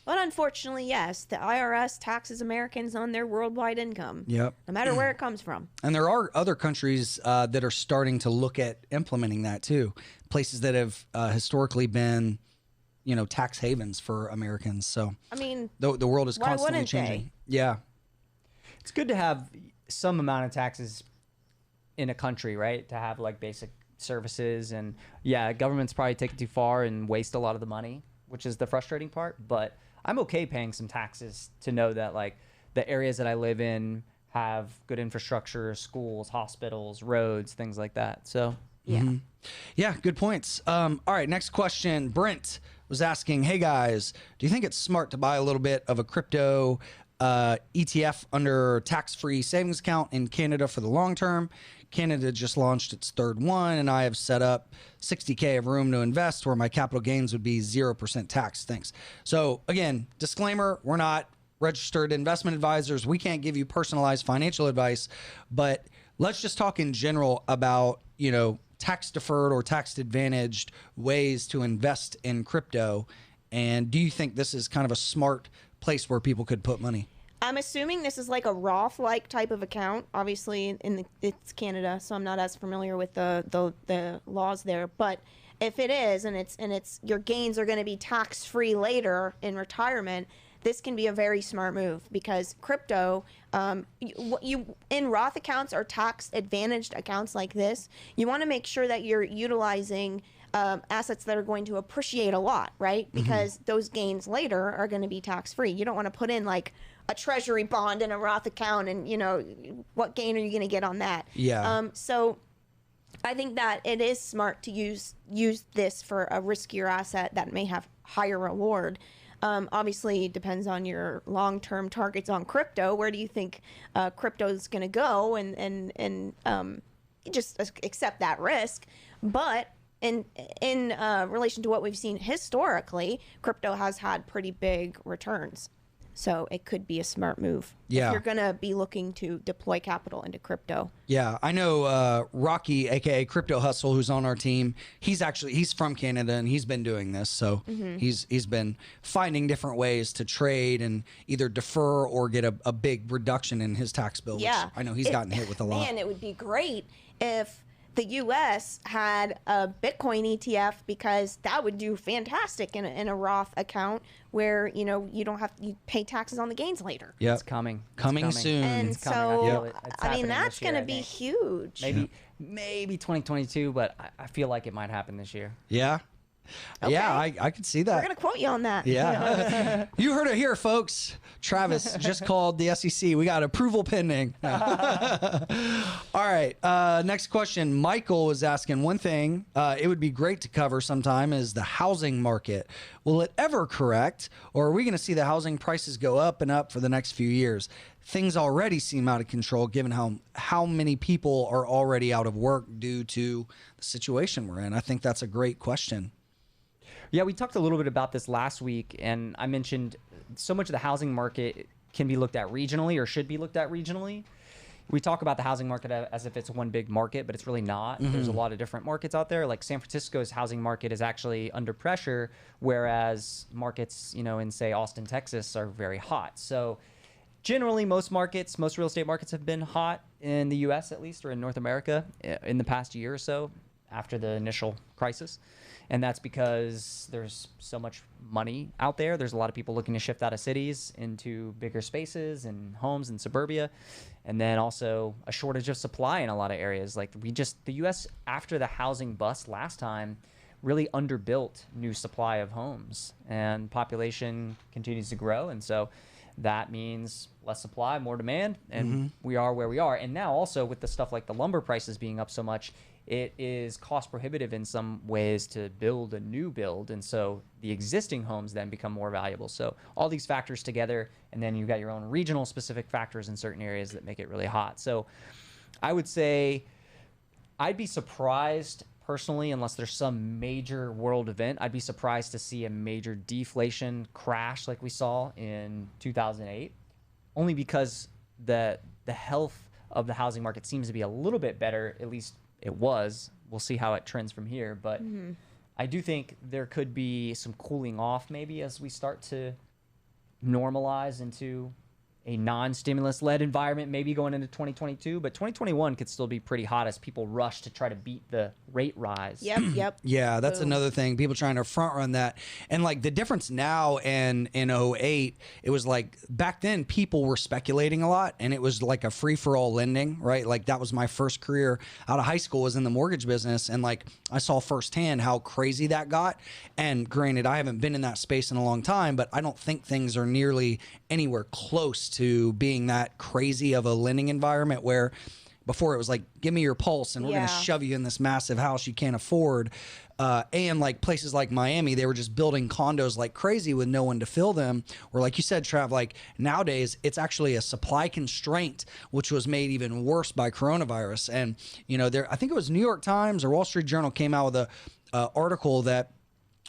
Speaker 3: But unfortunately, yes, the IRS taxes Americans on their worldwide income.
Speaker 2: Yep.
Speaker 3: No matter where it comes from.
Speaker 2: And there are other countries that are starting to look at implementing that too. Places that have historically been, tax havens for Americans. So
Speaker 3: I mean,
Speaker 2: the world is
Speaker 3: why
Speaker 2: constantly
Speaker 3: wouldn't
Speaker 2: changing.
Speaker 3: they?
Speaker 2: Yeah.
Speaker 4: It's good to have some amount of taxes in a country, right? To have like basic services, and governments probably take it too far and waste a lot of the money, which is the frustrating part. But I'm okay paying some taxes to know that like the areas that I live in have good infrastructure, schools, hospitals, roads, things like that. So
Speaker 3: Yeah.
Speaker 2: Yeah, good points. All right, next question. Brent was asking, hey guys, do you think it's smart to buy a little bit of a crypto ETF under tax-free savings account in Canada for the long term? Canada just launched its third one, and I have set up $60K of room to invest where my capital gains would be 0% tax. Thanks. So again, disclaimer, we're not registered investment advisors. We can't give you personalized financial advice, but let's just talk in general about, tax deferred or tax advantaged ways to invest in crypto. And do you think this is kind of a smart place where people could put money?
Speaker 3: I'm assuming this is like a Roth-like type of account. Obviously, it's Canada, so I'm not as familiar with the laws there. But if it is, and it's your gains are going to be tax-free later in retirement, this can be a very smart move, because crypto, you in Roth accounts or tax-advantaged accounts like this, you want to make sure that you're utilizing assets that are going to appreciate a lot, right? Because those gains later are going to be tax-free. You don't want to put in like a treasury bond in a Roth account, and what gain are you going to get on that?
Speaker 2: Yeah.
Speaker 3: So I think that it is smart to use this for a riskier asset that may have higher reward. Obviously, it depends on your long-term targets on crypto. Where do you think crypto is going to go, and just accept that risk. But in relation to what we've seen historically, crypto has had pretty big returns. So it could be a smart move
Speaker 2: Yeah.
Speaker 3: if you're going to be looking to deploy capital into crypto.
Speaker 2: Yeah, I know Rocky, aka Crypto Hustle, who's on our team. He's from Canada, and he's been doing this. So he's been finding different ways to trade and either defer or get a big reduction in his tax bill.
Speaker 3: Yeah,
Speaker 2: which I know he's gotten hit with a lot.
Speaker 3: Man, it would be great if the U.S. had a Bitcoin ETF, because that would do fantastic in a Roth account where you don't have you pay taxes on the gains later.
Speaker 2: Yeah,
Speaker 4: It's coming. It's
Speaker 2: coming soon.
Speaker 3: And
Speaker 4: It's coming. I
Speaker 3: so,
Speaker 4: feel it. It's
Speaker 3: I mean,
Speaker 4: happening
Speaker 3: that's
Speaker 4: this year,
Speaker 3: going to
Speaker 4: I
Speaker 3: be
Speaker 4: think.
Speaker 3: huge.
Speaker 4: Maybe 2022, but I feel like it might happen this year.
Speaker 2: Yeah, yeah, I could see that.
Speaker 3: We're going to quote you on that.
Speaker 2: Yeah. You heard it here, folks. Travis just called the SEC. We got approval pending. All right. Next question. Michael was asking one thing it would be great to cover sometime is the housing market. Will it ever correct, or are we going to see the housing prices go up and up for the next few years? Things already seem out of control given how many people are already out of work due to the situation we're in. I think that's a great question.
Speaker 4: Yeah, we talked a little bit about this last week, and I mentioned so much of the housing market can be looked at regionally, or should be looked at regionally. We talk about the housing market as if it's one big market, but it's really not. There's a lot of different markets out there. Like San Francisco's housing market is actually under pressure, whereas markets, in say Austin, Texas, are very hot. So generally, most real estate markets have been hot in the U.S. at least, or in North America in the past year or so after the initial crisis. And that's because there's so much money out there. There's a lot of people looking to shift out of cities into bigger spaces and homes in suburbia. And then also a shortage of supply in a lot of areas. Like the U.S. after the housing bust last time really underbuilt new supply of homes, and population continues to grow. And so that means less supply, more demand, and we are where we are. And now also with the stuff like the lumber prices being up so much, it is cost prohibitive in some ways to build a new build. And so the existing homes then become more valuable. So all these factors together, and then you've got your own regional specific factors in certain areas that make it really hot. So I would say I'd be surprised personally, unless there's some major world event, I'd be surprised to see a major deflation crash like we saw in 2008, only because the health of the housing market seems to be a little bit better, at least it was. We'll see how it trends from here. But I do think there could be some cooling off maybe as we start to normalize into a non-stimulus led environment, maybe going into 2022, but 2021 could still be pretty hot as people rush to try to beat the rate rise.
Speaker 3: Yep.
Speaker 2: Yeah, that's
Speaker 3: Boom.
Speaker 2: another thing. People trying to front run that. And like the difference now and in '08, it was like back then people were speculating a lot, and it was like a free for all lending, right? Like that was my first career out of high school, was in the mortgage business, and like I saw firsthand how crazy that got. And granted, I haven't been in that space in a long time, but I don't think things are nearly anywhere close to being that crazy of a lending environment where before it was like, give me your pulse and we're going to shove you in this massive house you can't afford. And like places like Miami, they were just building condos like crazy with no one to fill them. Or like you said, Trav, like nowadays it's actually a supply constraint, which was made even worse by coronavirus. And, I think it was New York Times or Wall Street Journal came out with a article that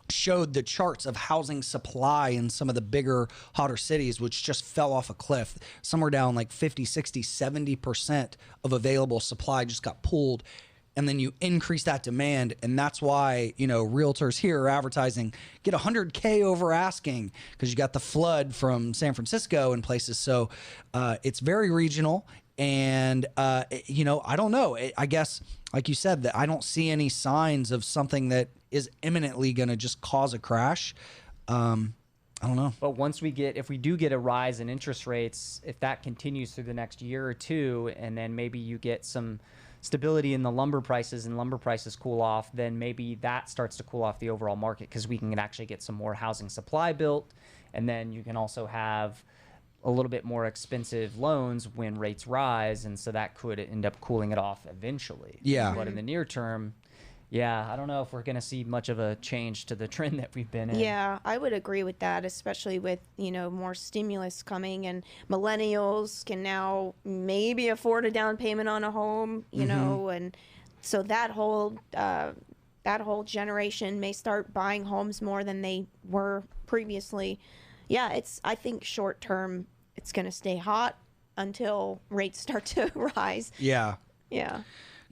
Speaker 2: showed the charts of housing supply in some of the bigger, hotter cities, which just fell off a cliff. Somewhere down like 50, 60, 70% of available supply just got pulled and then you increase that demand. And that's why, you know, realtors here are advertising, get 100K over asking, because you got the flood from San Francisco and places. So it's very regional. And, you know, I don't know. I guess, like you said, that I don't see any signs of something that is imminently going to just cause a crash. I don't know.
Speaker 4: But if we do get a rise in interest rates, if that continues through the next year or two, and then maybe you get some stability in the lumber prices and lumber prices cool off, then maybe that starts to cool off the overall market, because we can actually get some more housing supply built. And then you can also have a little bit more expensive loans when rates rise. And so that could end up cooling it off eventually.
Speaker 2: Yeah.
Speaker 4: But in the near term, yeah, I don't know if we're going to see much of a change to the trend that we've been in.
Speaker 3: Yeah, I would agree with that, especially with, you know, more stimulus coming, and millennials can now maybe afford a down payment on a home, you know, and so that whole generation may start buying homes more than they were previously. Yeah, I think short term it's going to stay hot until rates start to rise.
Speaker 2: Yeah.
Speaker 3: Yeah.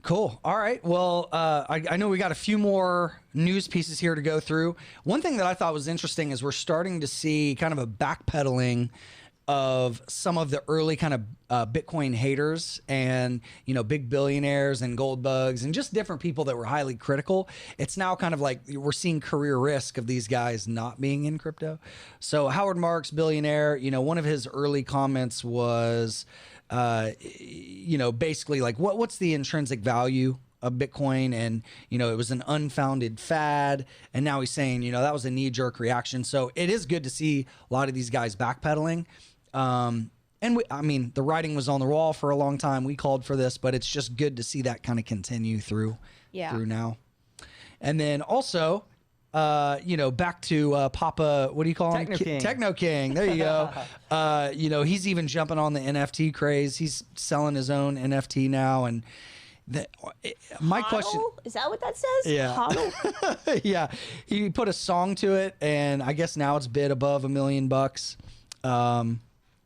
Speaker 2: Cool. All right. Well, I know we got a few more news pieces here to go through. One thing that I thought was interesting is we're starting to see kind of a backpedaling of some of the early kind of Bitcoin haters and, you know, big billionaires and gold bugs and just different people that were highly critical. It's now kind of like we're seeing career risk of these guys not being in crypto. So Howard Marks, billionaire, you know, one of his early comments was, you know, basically like what's the intrinsic value of Bitcoin? And, you know, it was an unfounded fad. And now he's saying, you know, that was a knee-jerk reaction. So it is good to see a lot of these guys backpedaling. And I mean, the writing was on the wall for a long time. We called for this, but it's just good to see that kind of continue through now. And then also, you know, back to Papa, what do you call him? Techno King. There you go. You know, he's even jumping on the NFT craze. He's selling his own NFT now. And my question
Speaker 3: is that what that says?
Speaker 2: Yeah.
Speaker 3: Hodl?
Speaker 2: Yeah. He put a song to it, and I guess now it's bid above $1 million.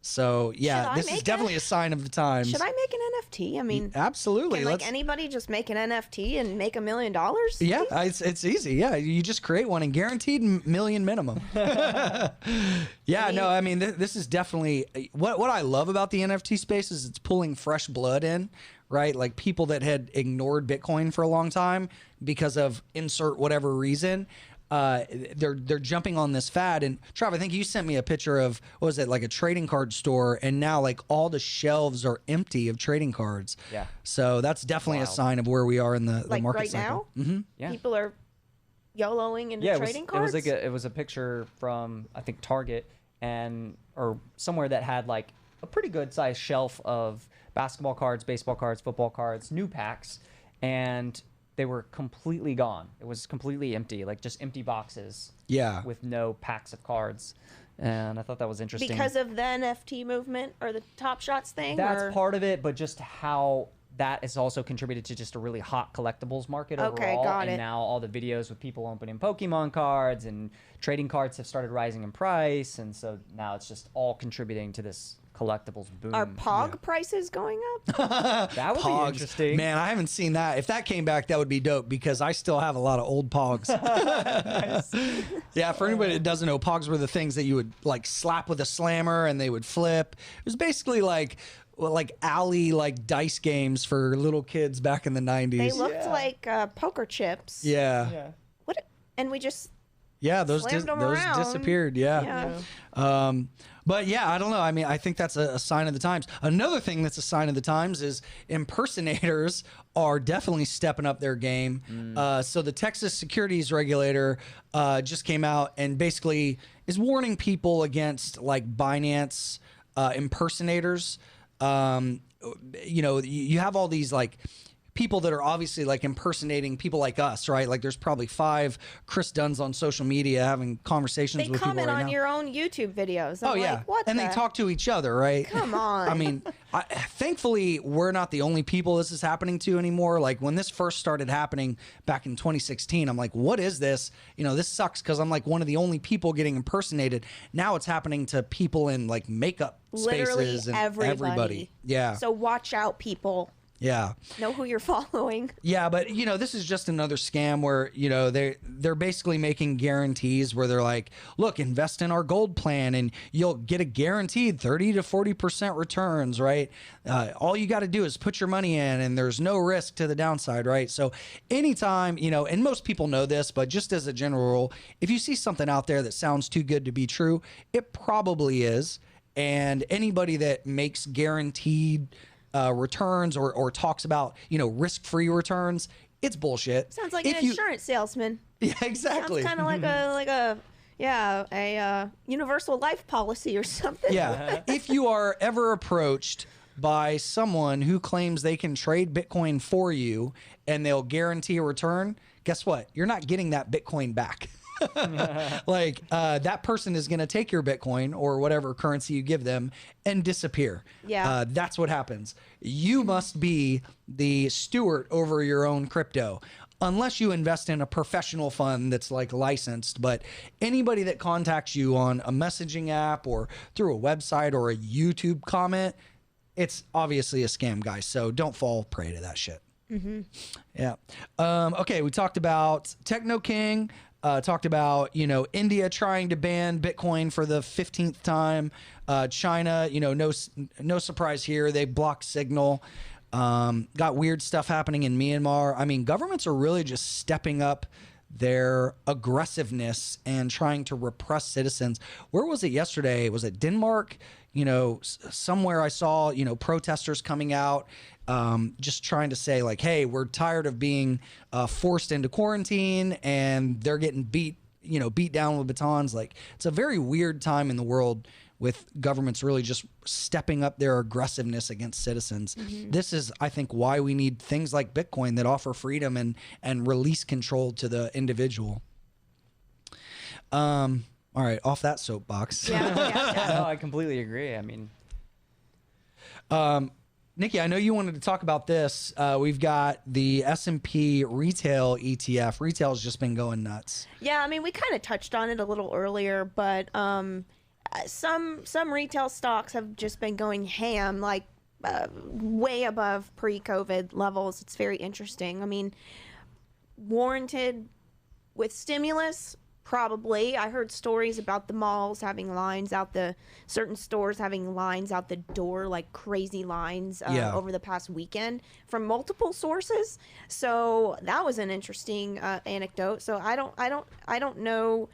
Speaker 2: So yeah, this is definitely a sign of the times.
Speaker 3: Should I make an NFT? I mean,
Speaker 2: absolutely.
Speaker 3: Can like anybody just make an NFT and make $1 million?
Speaker 2: Yeah, it's easy. Yeah, you just create one and guaranteed million minimum. Yeah, no, I mean this is definitely what I love about the NFT space is it's pulling fresh blood in, right? Like people that had ignored Bitcoin for a long time because of insert whatever reason. They're jumping on this fad. And Trav, I think you sent me a picture of, what was it, like a trading card store, and now like all the shelves are empty of trading cards.
Speaker 4: Yeah.
Speaker 2: So that's definitely a sign of where we are in the
Speaker 3: like
Speaker 2: market
Speaker 3: right
Speaker 2: cycle.
Speaker 3: now.
Speaker 2: Mm-hmm.
Speaker 4: Yeah.
Speaker 3: People are YOLOing into trading cards.
Speaker 4: It was a picture from, I think, Target or somewhere that had like a pretty good sized shelf of basketball cards, baseball cards, football cards, new packs, and they were completely gone. It was completely empty, like just empty boxes.
Speaker 2: Yeah.
Speaker 4: With no packs of cards. And I thought that was interesting.
Speaker 3: Because of the NFT movement or the Top Shots thing?
Speaker 4: That's part of it, but just how that has also contributed to just a really hot collectibles market overall.
Speaker 3: Got it.
Speaker 4: And now all the videos with people opening Pokemon cards and trading cards have started rising in price. And so now it's just all contributing to this collectibles boom.
Speaker 3: Are POG prices going up?
Speaker 4: That would be interesting.
Speaker 2: Man, I haven't seen that. If that came back, that would be dope because I still have a lot of old Pogs. Yeah, for anybody that doesn't know, Pogs were the things that you would like slap with a slammer and they would flip. It was basically like alley like dice games for little kids back in the 90s.
Speaker 3: They looked like poker chips.
Speaker 2: Yeah.
Speaker 3: What? And we just
Speaker 2: those
Speaker 3: slammed them around.
Speaker 2: disappeared. Yeah. But yeah, I don't know. I mean, I think that's a sign of the times. Another thing that's a sign of the times is impersonators are definitely stepping up their game. So the Texas securities regulator just came out and basically is warning people against like Binance impersonators. You know, you have all these like people that are obviously like impersonating people like us, right? Like there's probably 5 Chris Dunns on social media having conversations with people right now.
Speaker 3: They comment on your own YouTube videos.
Speaker 2: I'm like, what and they talk to each other, right?
Speaker 3: Come on.
Speaker 2: I mean, thankfully, we're not the only people this is happening to anymore. Like when this first started happening back in 2016, I'm like, what is this? You know, this sucks because I'm like one of the only people getting impersonated. Now it's happening to people in like makeup
Speaker 3: literally
Speaker 2: spaces and
Speaker 3: everybody.
Speaker 2: Yeah.
Speaker 3: So watch out, people.
Speaker 2: Yeah.
Speaker 3: Know who you're following.
Speaker 2: Yeah, but this is just another scam where they're basically making guarantees where they're like, look, invest in our gold plan and you'll get a guaranteed 30 to 40% returns, right? All you got to do is put your money in and there's no risk to the downside, right? So anytime, and most people know this, but just as a general rule, if you see something out there that sounds too good to be true, it probably is. And anybody that makes guaranteed returns or talks about risk-free returns, it's bullshit.
Speaker 3: Sounds like an insurance salesman.
Speaker 2: Yeah, exactly.
Speaker 3: Sounds kind of like a universal life policy or something.
Speaker 2: Yeah. If you are ever approached by someone who claims they can trade Bitcoin for you and they'll guarantee a return, guess what? You're not getting that Bitcoin back. That person is going to take your Bitcoin or whatever currency you give them and disappear.
Speaker 3: Yeah.
Speaker 2: That's what happens. You must be the steward over your own crypto unless you invest in a professional fund that's licensed. But anybody that contacts you on a messaging app or through a website or a YouTube comment, it's obviously a scam, guys. So don't fall prey to that shit. Mm-hmm. Yeah. Okay. We talked about Techno King. Talked about, India trying to ban Bitcoin for the 15th time. China, no surprise here. They blocked Signal. Got weird stuff happening in Myanmar. I mean, governments are really just stepping up their aggressiveness and trying to repress citizens. Where was it yesterday? Was it Denmark? Somewhere I saw, protesters coming out, just trying to say hey, we're tired of being forced into quarantine, and they're getting beat down with batons. It's a very weird time in the world with governments really just stepping up their aggressiveness against citizens. Mm-hmm. This is, I think, why we need things like Bitcoin that offer freedom and release control to the individual. All right, off that soapbox.
Speaker 3: Yeah.
Speaker 4: No, I completely agree. I mean,
Speaker 2: Nikki, I know you wanted to talk about this. We've got the S&P retail ETF. Retail's just been going nuts.
Speaker 3: Yeah, I mean, we kind of touched on it a little earlier, but some retail stocks have just been going ham, way above pre-COVID levels. It's very interesting. I mean, warranted with stimulus. Probably. I heard stories about the malls having lines out certain stores having lines out the door, crazy lines over the past weekend from multiple sources. So that was an interesting anecdote. So I don't know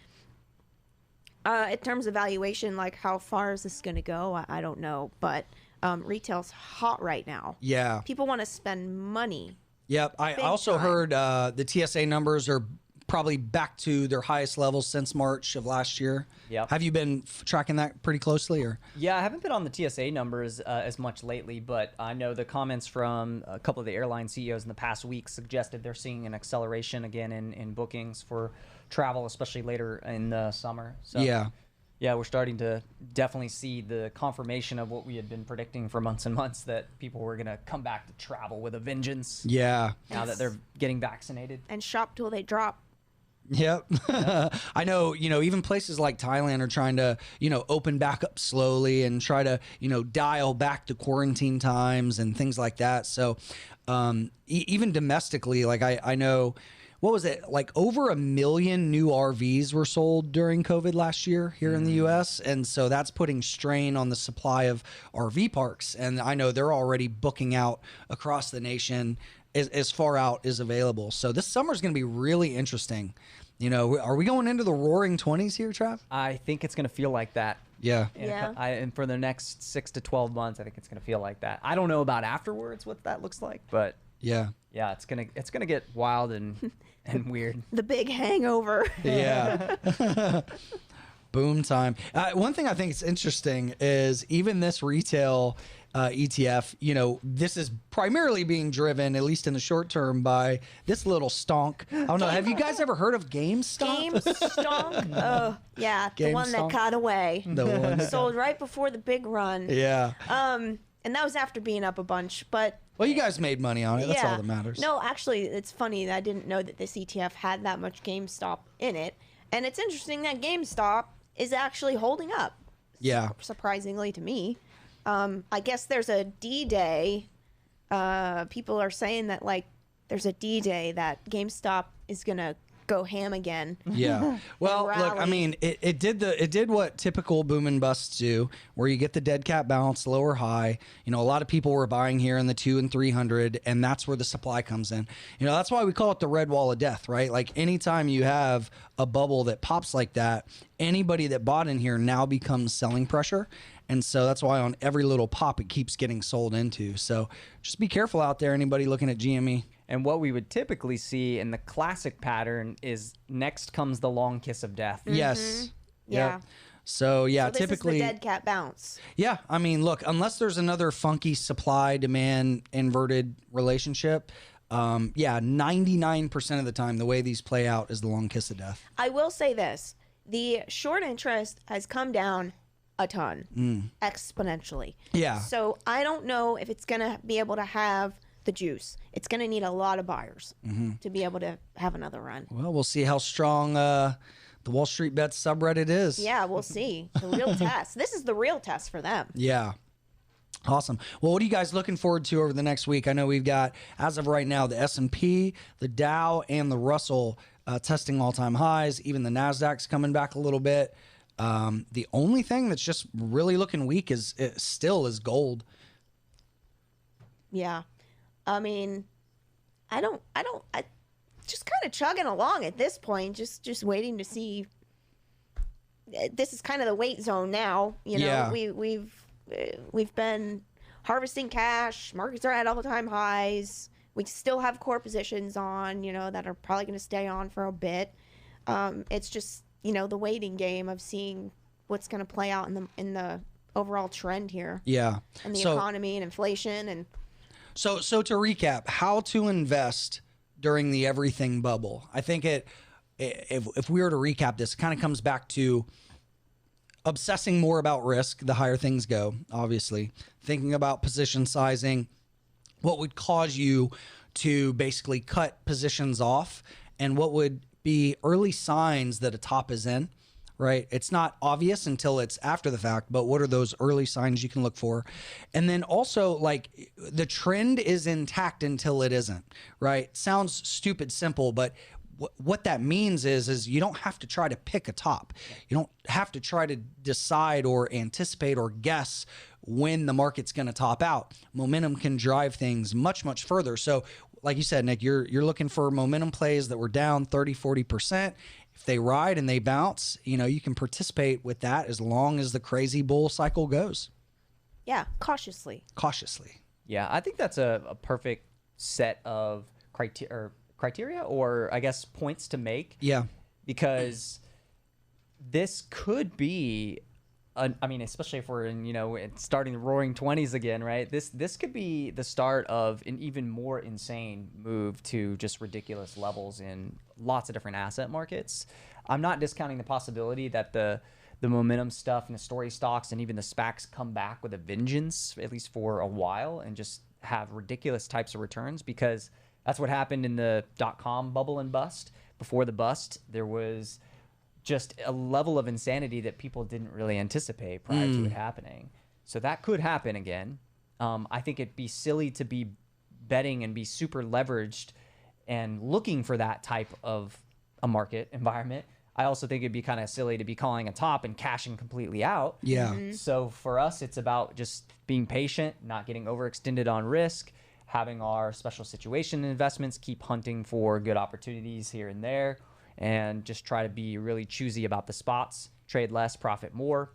Speaker 3: in terms of valuation, how far is this going to go? I don't know, but retail's hot right now.
Speaker 2: Yeah.
Speaker 3: People want to spend money.
Speaker 2: Yep. I also heard the TSA numbers are probably back to their highest levels since March of last year.
Speaker 4: Yep.
Speaker 2: Have you been tracking that pretty closely, or?
Speaker 4: Yeah, I haven't been on the TSA numbers as much lately, but I know the comments from a couple of the airline CEOs in the past week suggested they're seeing an acceleration again in bookings for travel, especially later in the summer. So, yeah, we're starting to definitely see the confirmation of what we had been predicting for months and months, that people were going to come back to travel with a vengeance.
Speaker 2: Yeah.
Speaker 4: Now that they're getting vaccinated.
Speaker 3: And shop till they drop.
Speaker 2: Yep. I know, even places like Thailand are trying to, open back up slowly and try to, dial back the quarantine times and things like that. So even domestically, I know, what was it? Over 1 million new RVs were sold during COVID last year here in the U.S. And so that's putting strain on the supply of RV parks. And I know they're already booking out across the nation as far out as available. So this summer is going to be really interesting. Are we going into the roaring 20s here, Trav?
Speaker 4: I think it's going to feel like that.
Speaker 2: Yeah.
Speaker 4: And for the next 6 to 12 months, I think it's going to feel like that. I don't know about afterwards what that looks like, but yeah, it's gonna get wild and weird.
Speaker 3: The big hangover.
Speaker 2: Yeah. Boom time. One thing I think is interesting is even this retail ETF, this is primarily being driven, at least in the short term, by this little stonk. I don't know. Have you guys ever heard of GameStop?
Speaker 3: GameStop? Oh, yeah. The one that got away.
Speaker 2: The one that
Speaker 3: sold right before the big run.
Speaker 2: Yeah.
Speaker 3: And that was after being up a bunch, but...
Speaker 2: Well, you guys made money on it. That's all that matters.
Speaker 3: No, actually, it's funny that I didn't know that this ETF had that much GameStop in it. And it's interesting that GameStop is actually holding up.
Speaker 2: Yeah.
Speaker 3: Surprisingly to me. I guess there's a D-Day people are saying that like there's a D-Day that GameStop is gonna go ham again.
Speaker 2: Yeah. Well, look, I
Speaker 3: rally.
Speaker 2: mean, it did what typical boom and busts do, where you get the dead cat bounce, lower high. You know, a lot of people were buying here in the 200 and 300, and that's where the supply comes in. You know, that's why we call it the red wall of death, right? Like anytime you have a bubble that pops like that, anybody that bought in here now becomes selling pressure. And so that's why on every little pop, it keeps getting sold into. So just be careful out there, anybody looking at GME.
Speaker 4: And what we would typically see in the classic pattern is next comes the long kiss of death.
Speaker 2: Yes.
Speaker 3: Yeah.
Speaker 2: Yep. So yeah,
Speaker 3: So this
Speaker 2: typically,
Speaker 3: is the dead cat bounce.
Speaker 2: yeah. I mean, look, unless there's another funky supply demand inverted relationship, yeah, 99% of the time, the way these play out is the long kiss of death.
Speaker 3: I will say this: the short interest has come down a ton, exponentially.
Speaker 2: Yeah.
Speaker 3: So I don't know if it's gonna be able to have the juice. It's gonna need a lot of buyers to be able to have another run.
Speaker 2: Well, we'll see how strong the Wall Street Bets subreddit is.
Speaker 3: Yeah, we'll see. The real test. This is the real test for them.
Speaker 2: Yeah. Awesome. Well, what are you guys looking forward to over the next week? I know we've got, as of right now, the S&P, the Dow, and the Russell testing all-time highs. Even the NASDAQ's coming back a little bit. The only thing that's just really looking weak is gold.
Speaker 3: Yeah. I mean, I just kind of chugging along at this point, just waiting to see. This is kind of the wait zone now. You know,
Speaker 2: Yeah.
Speaker 3: we've been harvesting cash. Markets are at all-time highs. We still have core positions on, you know, that are probably going to stay on for a bit. It's just, you know, the waiting game of seeing what's going to play out in the overall trend here,
Speaker 2: Yeah.
Speaker 3: and the
Speaker 2: So-
Speaker 3: economy and inflation and.
Speaker 2: So to recap, how to invest during the everything bubble. I think if we were to recap this, it kind of comes back to obsessing more about risk the higher things go, obviously. Thinking about position sizing, what would cause you to basically cut positions off, and what would be early signs that a top is in. Right? It's not obvious until it's after the fact, but what are those early signs you can look for? And then also, like, the trend is intact until it isn't, right? Sounds stupid simple, but what that means is you don't have to try to pick a top. You don't have to try to decide or anticipate or guess when the market's going to top out. Momentum can drive things much, much further. So like you said, Nick, you're looking for momentum plays that were down 30, 40%. If they ride and they bounce, you know, you can participate with that as long as the crazy bull cycle goes.
Speaker 3: Yeah, cautiously.
Speaker 2: Cautiously.
Speaker 4: Yeah, I think that's a perfect set of criteria, or I guess points to make.
Speaker 2: Yeah.
Speaker 4: Because this could be, I mean, especially if we're in, you know, starting the roaring 20s again, right? This could be the start of an even more insane move to just ridiculous levels in lots of different asset markets. I'm not discounting the possibility that the momentum stuff and the story stocks and even the SPACs come back with a vengeance, at least for a while, and just have ridiculous types of returns, because that's what happened in the .com bubble and bust. Before the bust, there was just a level of insanity that people didn't really anticipate prior to it happening. So that could happen again. I think it'd be silly to be betting and be super leveraged and looking for that type of a market environment. I also think it'd be kind of silly to be calling a top and cashing completely out.
Speaker 2: Yeah.
Speaker 4: So for us, it's about just being patient, not getting overextended on risk, having our special situation investments, keep hunting for good opportunities here and there, and just try to be really choosy about the spots, trade less, profit more.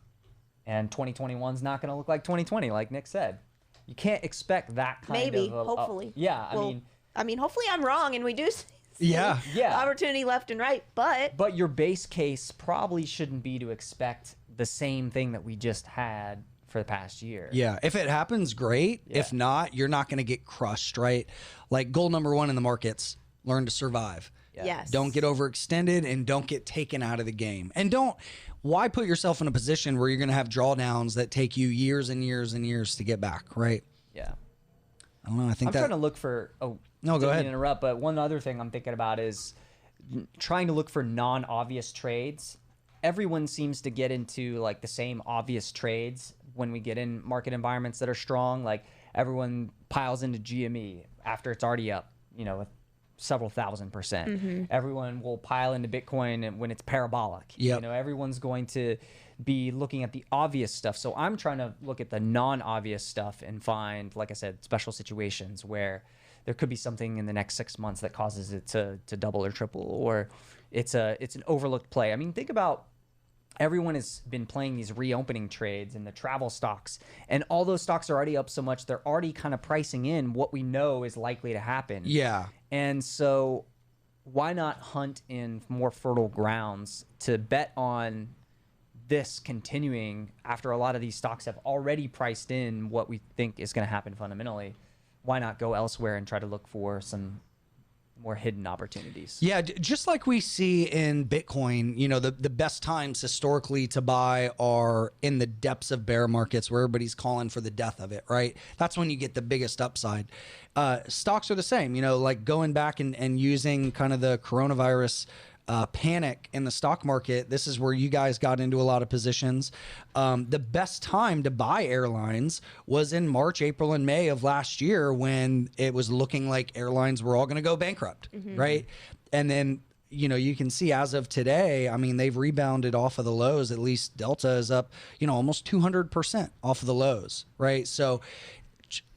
Speaker 4: And 2021 is not going to look like 2020, like Nick said. You can't expect that kind
Speaker 3: Maybe,
Speaker 4: of
Speaker 3: hopefully.
Speaker 4: yeah,
Speaker 3: Well, I mean, hopefully I'm wrong and we do see
Speaker 2: Yeah.
Speaker 4: Yeah.
Speaker 3: opportunity left and right, but
Speaker 4: your base case probably shouldn't be to expect the same thing that we just had for the past year.
Speaker 2: Yeah. If it happens, great.
Speaker 4: Yeah.
Speaker 2: If not, you're not going to get crushed, right? Like goal number one in the markets, learn to survive.
Speaker 3: yes.
Speaker 2: Don't get overextended and don't get taken out of the game. And why put yourself in a position where you're going to have drawdowns that take you years and years and years to get back, right?
Speaker 4: Yeah.
Speaker 2: I don't know. I think
Speaker 4: I'm
Speaker 2: that.
Speaker 4: trying to look for. Oh,
Speaker 2: No, go
Speaker 4: didn't
Speaker 2: ahead.
Speaker 4: mean to interrupt, but one other thing I'm thinking about is trying to look for non-obvious trades. Everyone seems to get into like the same obvious trades when we get in market environments that are strong. Like everyone piles into GME after it's already up, several thousand %. Everyone will pile into Bitcoin and when it's parabolic.
Speaker 2: Yep.
Speaker 4: Everyone's going to be looking at the obvious stuff. So I'm trying to look at the non-obvious stuff and find, like I said, special situations where there could be something in the next 6 months that causes it to double or triple, or it's an overlooked play. I mean, think about everyone has been playing these reopening trades and the travel stocks, and all those stocks are already up so much, they're already kind of pricing in what we know is likely to happen.
Speaker 2: Yeah.
Speaker 4: And so why not hunt in more fertile grounds to bet on this continuing after a lot of these stocks have already priced in what we think is going to happen fundamentally? Why not go elsewhere and try to look for some more hidden opportunities?
Speaker 2: Yeah, just like we see in Bitcoin, the best times historically to buy are in the depths of bear markets where everybody's calling for the death of it, right? That's when you get the biggest upside. Stocks are the same, like going back and using kind of the coronavirus panic in the stock market. This is where you guys got into a lot of positions. The best time to buy airlines was in March, April, and May of last year when it was looking like airlines were all going to go bankrupt, right? And then, you can see as of today, I mean, they've rebounded off of the lows. At least Delta is up, almost 200% off of the lows, right? So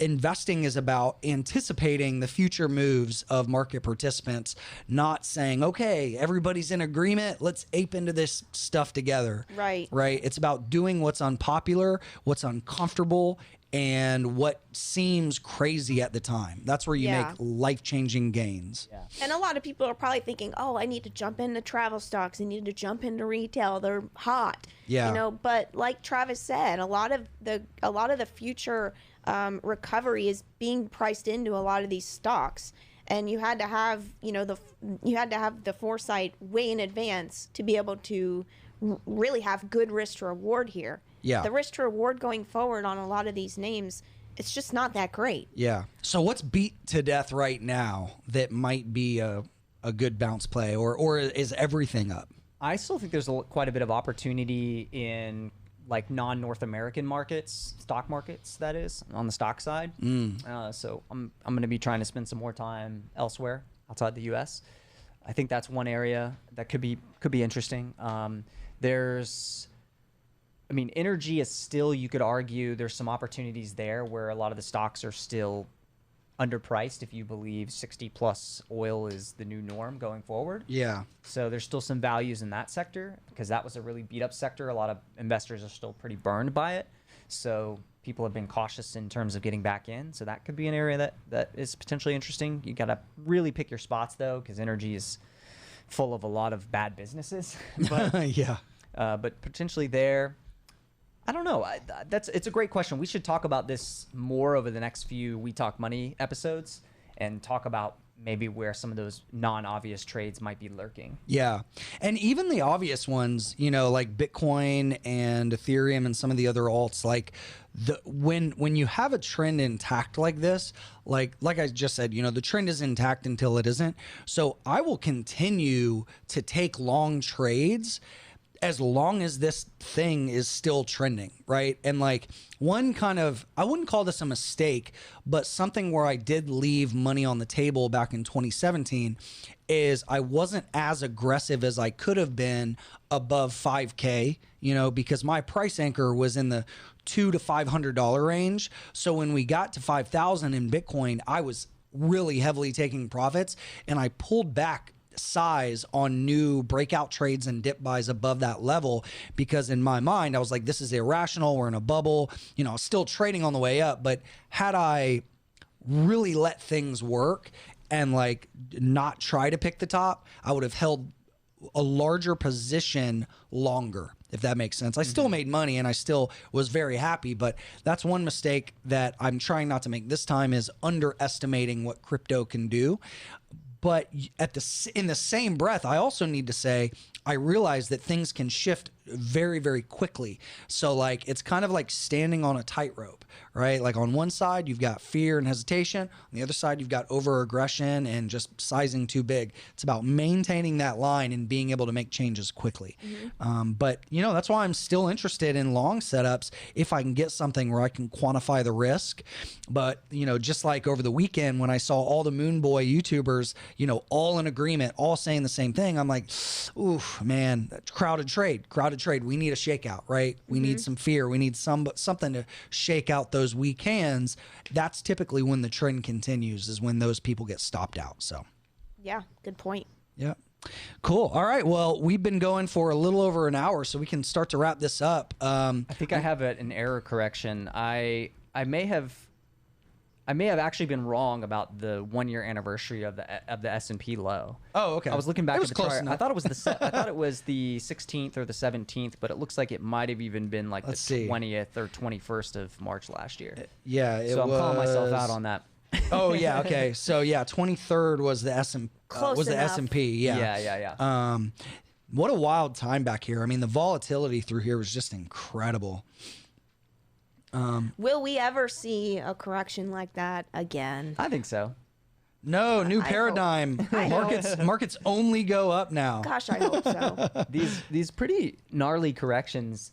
Speaker 2: investing is about anticipating the future moves of market participants, not saying, okay, everybody's in agreement, let's ape into this stuff together.
Speaker 3: Right.
Speaker 2: It's about doing what's unpopular, what's uncomfortable, and what seems crazy at the time. That's where you make life-changing gains.
Speaker 4: Yeah.
Speaker 3: And a lot of people are probably thinking, oh, I need to jump into travel stocks. I need to jump into retail. They're hot.
Speaker 2: Yeah.
Speaker 3: But like Travis said, a lot of the future recovery is being priced into a lot of these stocks. And you had to have, the foresight way in advance to be able to really have good risk to reward here.
Speaker 2: Yeah.
Speaker 3: The risk to reward going forward on a lot of these names, it's just not that great.
Speaker 2: Yeah. So what's beat to death right now that might be a good bounce play, or is everything up?
Speaker 4: I still think there's quite a bit of opportunity in like non-North American markets, stock markets, that is, on the stock side. So I'm going to be trying to spend some more time elsewhere outside the U.S. I think that's one area that could be interesting. Energy is still, you could argue, there's some opportunities there where a lot of the stocks are still underpriced if you believe 60 plus oil is the new norm going forward.
Speaker 2: Yeah.
Speaker 4: So there's still some values in that sector because that was a really beat up sector. A lot of investors are still pretty burned by it. So people have been cautious in terms of getting back in. So that could be an area that is potentially interesting. You got to really pick your spots though, because energy is full of a lot of bad businesses. But,
Speaker 2: Yeah.
Speaker 4: But potentially there. I don't know. It's a great question. We should talk about this more over the next few We Talk Money episodes and talk about maybe where some of those non-obvious trades might be lurking.
Speaker 2: Yeah. And even the obvious ones, like Bitcoin and Ethereum and some of the other alts, like when you have a trend intact like this, like I just said, the trend is intact until it isn't. So I will continue to take long trades as long as this thing is still trending, right? And like one kind of, I wouldn't call this a mistake, but something where I did leave money on the table back in 2017 is I wasn't as aggressive as I could have been above 5K, because my price anchor was in the $200 to $500 range. So when we got to 5,000 in Bitcoin, I was really heavily taking profits and I pulled back size on new breakout trades and dip buys above that level, because in my mind I was like, this is irrational, we're in a bubble, still trading on the way up. But had I really let things work and like not try to pick the top, I would have held a larger position longer, if that makes sense. I still made money and I still was very happy, but that's one mistake that I'm trying not to make this time, is underestimating what crypto can do. But in the same breath, I also need to say, I realize that things can shift very, very quickly. So like it's kind of like standing on a tightrope, right? Like on one side you've got fear and hesitation, on the other side you've got over aggression and just sizing too big. It's about maintaining that line and being able to make changes quickly. But you know, that's why I'm still interested in long setups if I can get something where I can quantify the risk. But you know, just like over the weekend when I saw all the Moon Boy YouTubers, you know, all in agreement, all saying the same thing, I'm like, ooh, man, crowded trade. We need a shakeout, right? We need some fear. We need something to shake out those weak hands. That's typically when the trend continues, is when those people get stopped out. So,
Speaker 3: yeah, good point.
Speaker 2: yeah. Cool. All right. Well, we've been going for a little over an hour, so we can start to wrap this up.
Speaker 4: I think I have an error correction. I may have actually been wrong about the 1 year anniversary of the S&P low.
Speaker 2: Oh, okay.
Speaker 4: I was looking back
Speaker 2: It
Speaker 4: at
Speaker 2: was
Speaker 4: the
Speaker 2: close
Speaker 4: chart.
Speaker 2: enough.
Speaker 4: I thought it was the 16th or the 17th, but it looks like it might have even been like
Speaker 2: Let's
Speaker 4: the
Speaker 2: see.
Speaker 4: 20th or 21st of March last year.
Speaker 2: Yeah. It
Speaker 4: So I'm calling myself
Speaker 2: was-
Speaker 4: out on that.
Speaker 2: Oh yeah. Okay. So yeah, 23rd was the
Speaker 3: Close enough.
Speaker 2: S&P. Yeah.
Speaker 4: Yeah.
Speaker 2: What a wild time back here. I mean, the volatility through here was just incredible.
Speaker 3: Will we ever see a correction like that again?
Speaker 4: I think so.
Speaker 2: No, new
Speaker 3: I hope-
Speaker 2: paradigm.
Speaker 3: I
Speaker 2: Markets only go up now.
Speaker 3: Gosh, I hope so.
Speaker 4: These pretty gnarly corrections,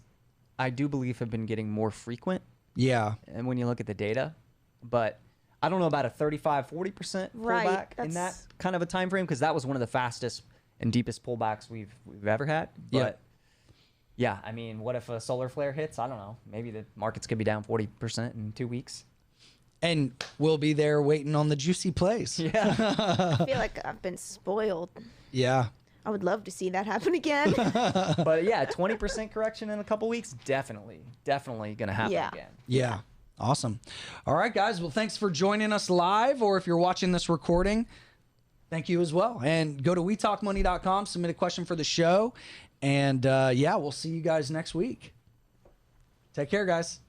Speaker 4: I do believe, have been getting more frequent.
Speaker 2: Yeah.
Speaker 4: And when you look at the data, but I don't know about a 35-40% pullback
Speaker 3: Right,
Speaker 4: in that
Speaker 3: that's-
Speaker 4: kind of a time frame, because that was one of the fastest and deepest pullbacks we've ever had. But yeah, I mean, what if a solar flare hits? I don't know. Maybe the markets could be down 40% in 2 weeks.
Speaker 2: And we'll be there waiting on the juicy plays.
Speaker 4: Yeah.
Speaker 3: I feel like I've been spoiled.
Speaker 2: Yeah.
Speaker 3: I would love to see that happen again.
Speaker 4: But yeah, 20% correction in a couple weeks, definitely going to happen
Speaker 3: Yeah.
Speaker 4: again.
Speaker 2: Yeah. Awesome. All right, guys. Well, thanks for joining us live, or if you're watching this recording, thank you as well. And go to wetalkmoney.com, submit a question for the show. And yeah, we'll see you guys next week. Take care, guys.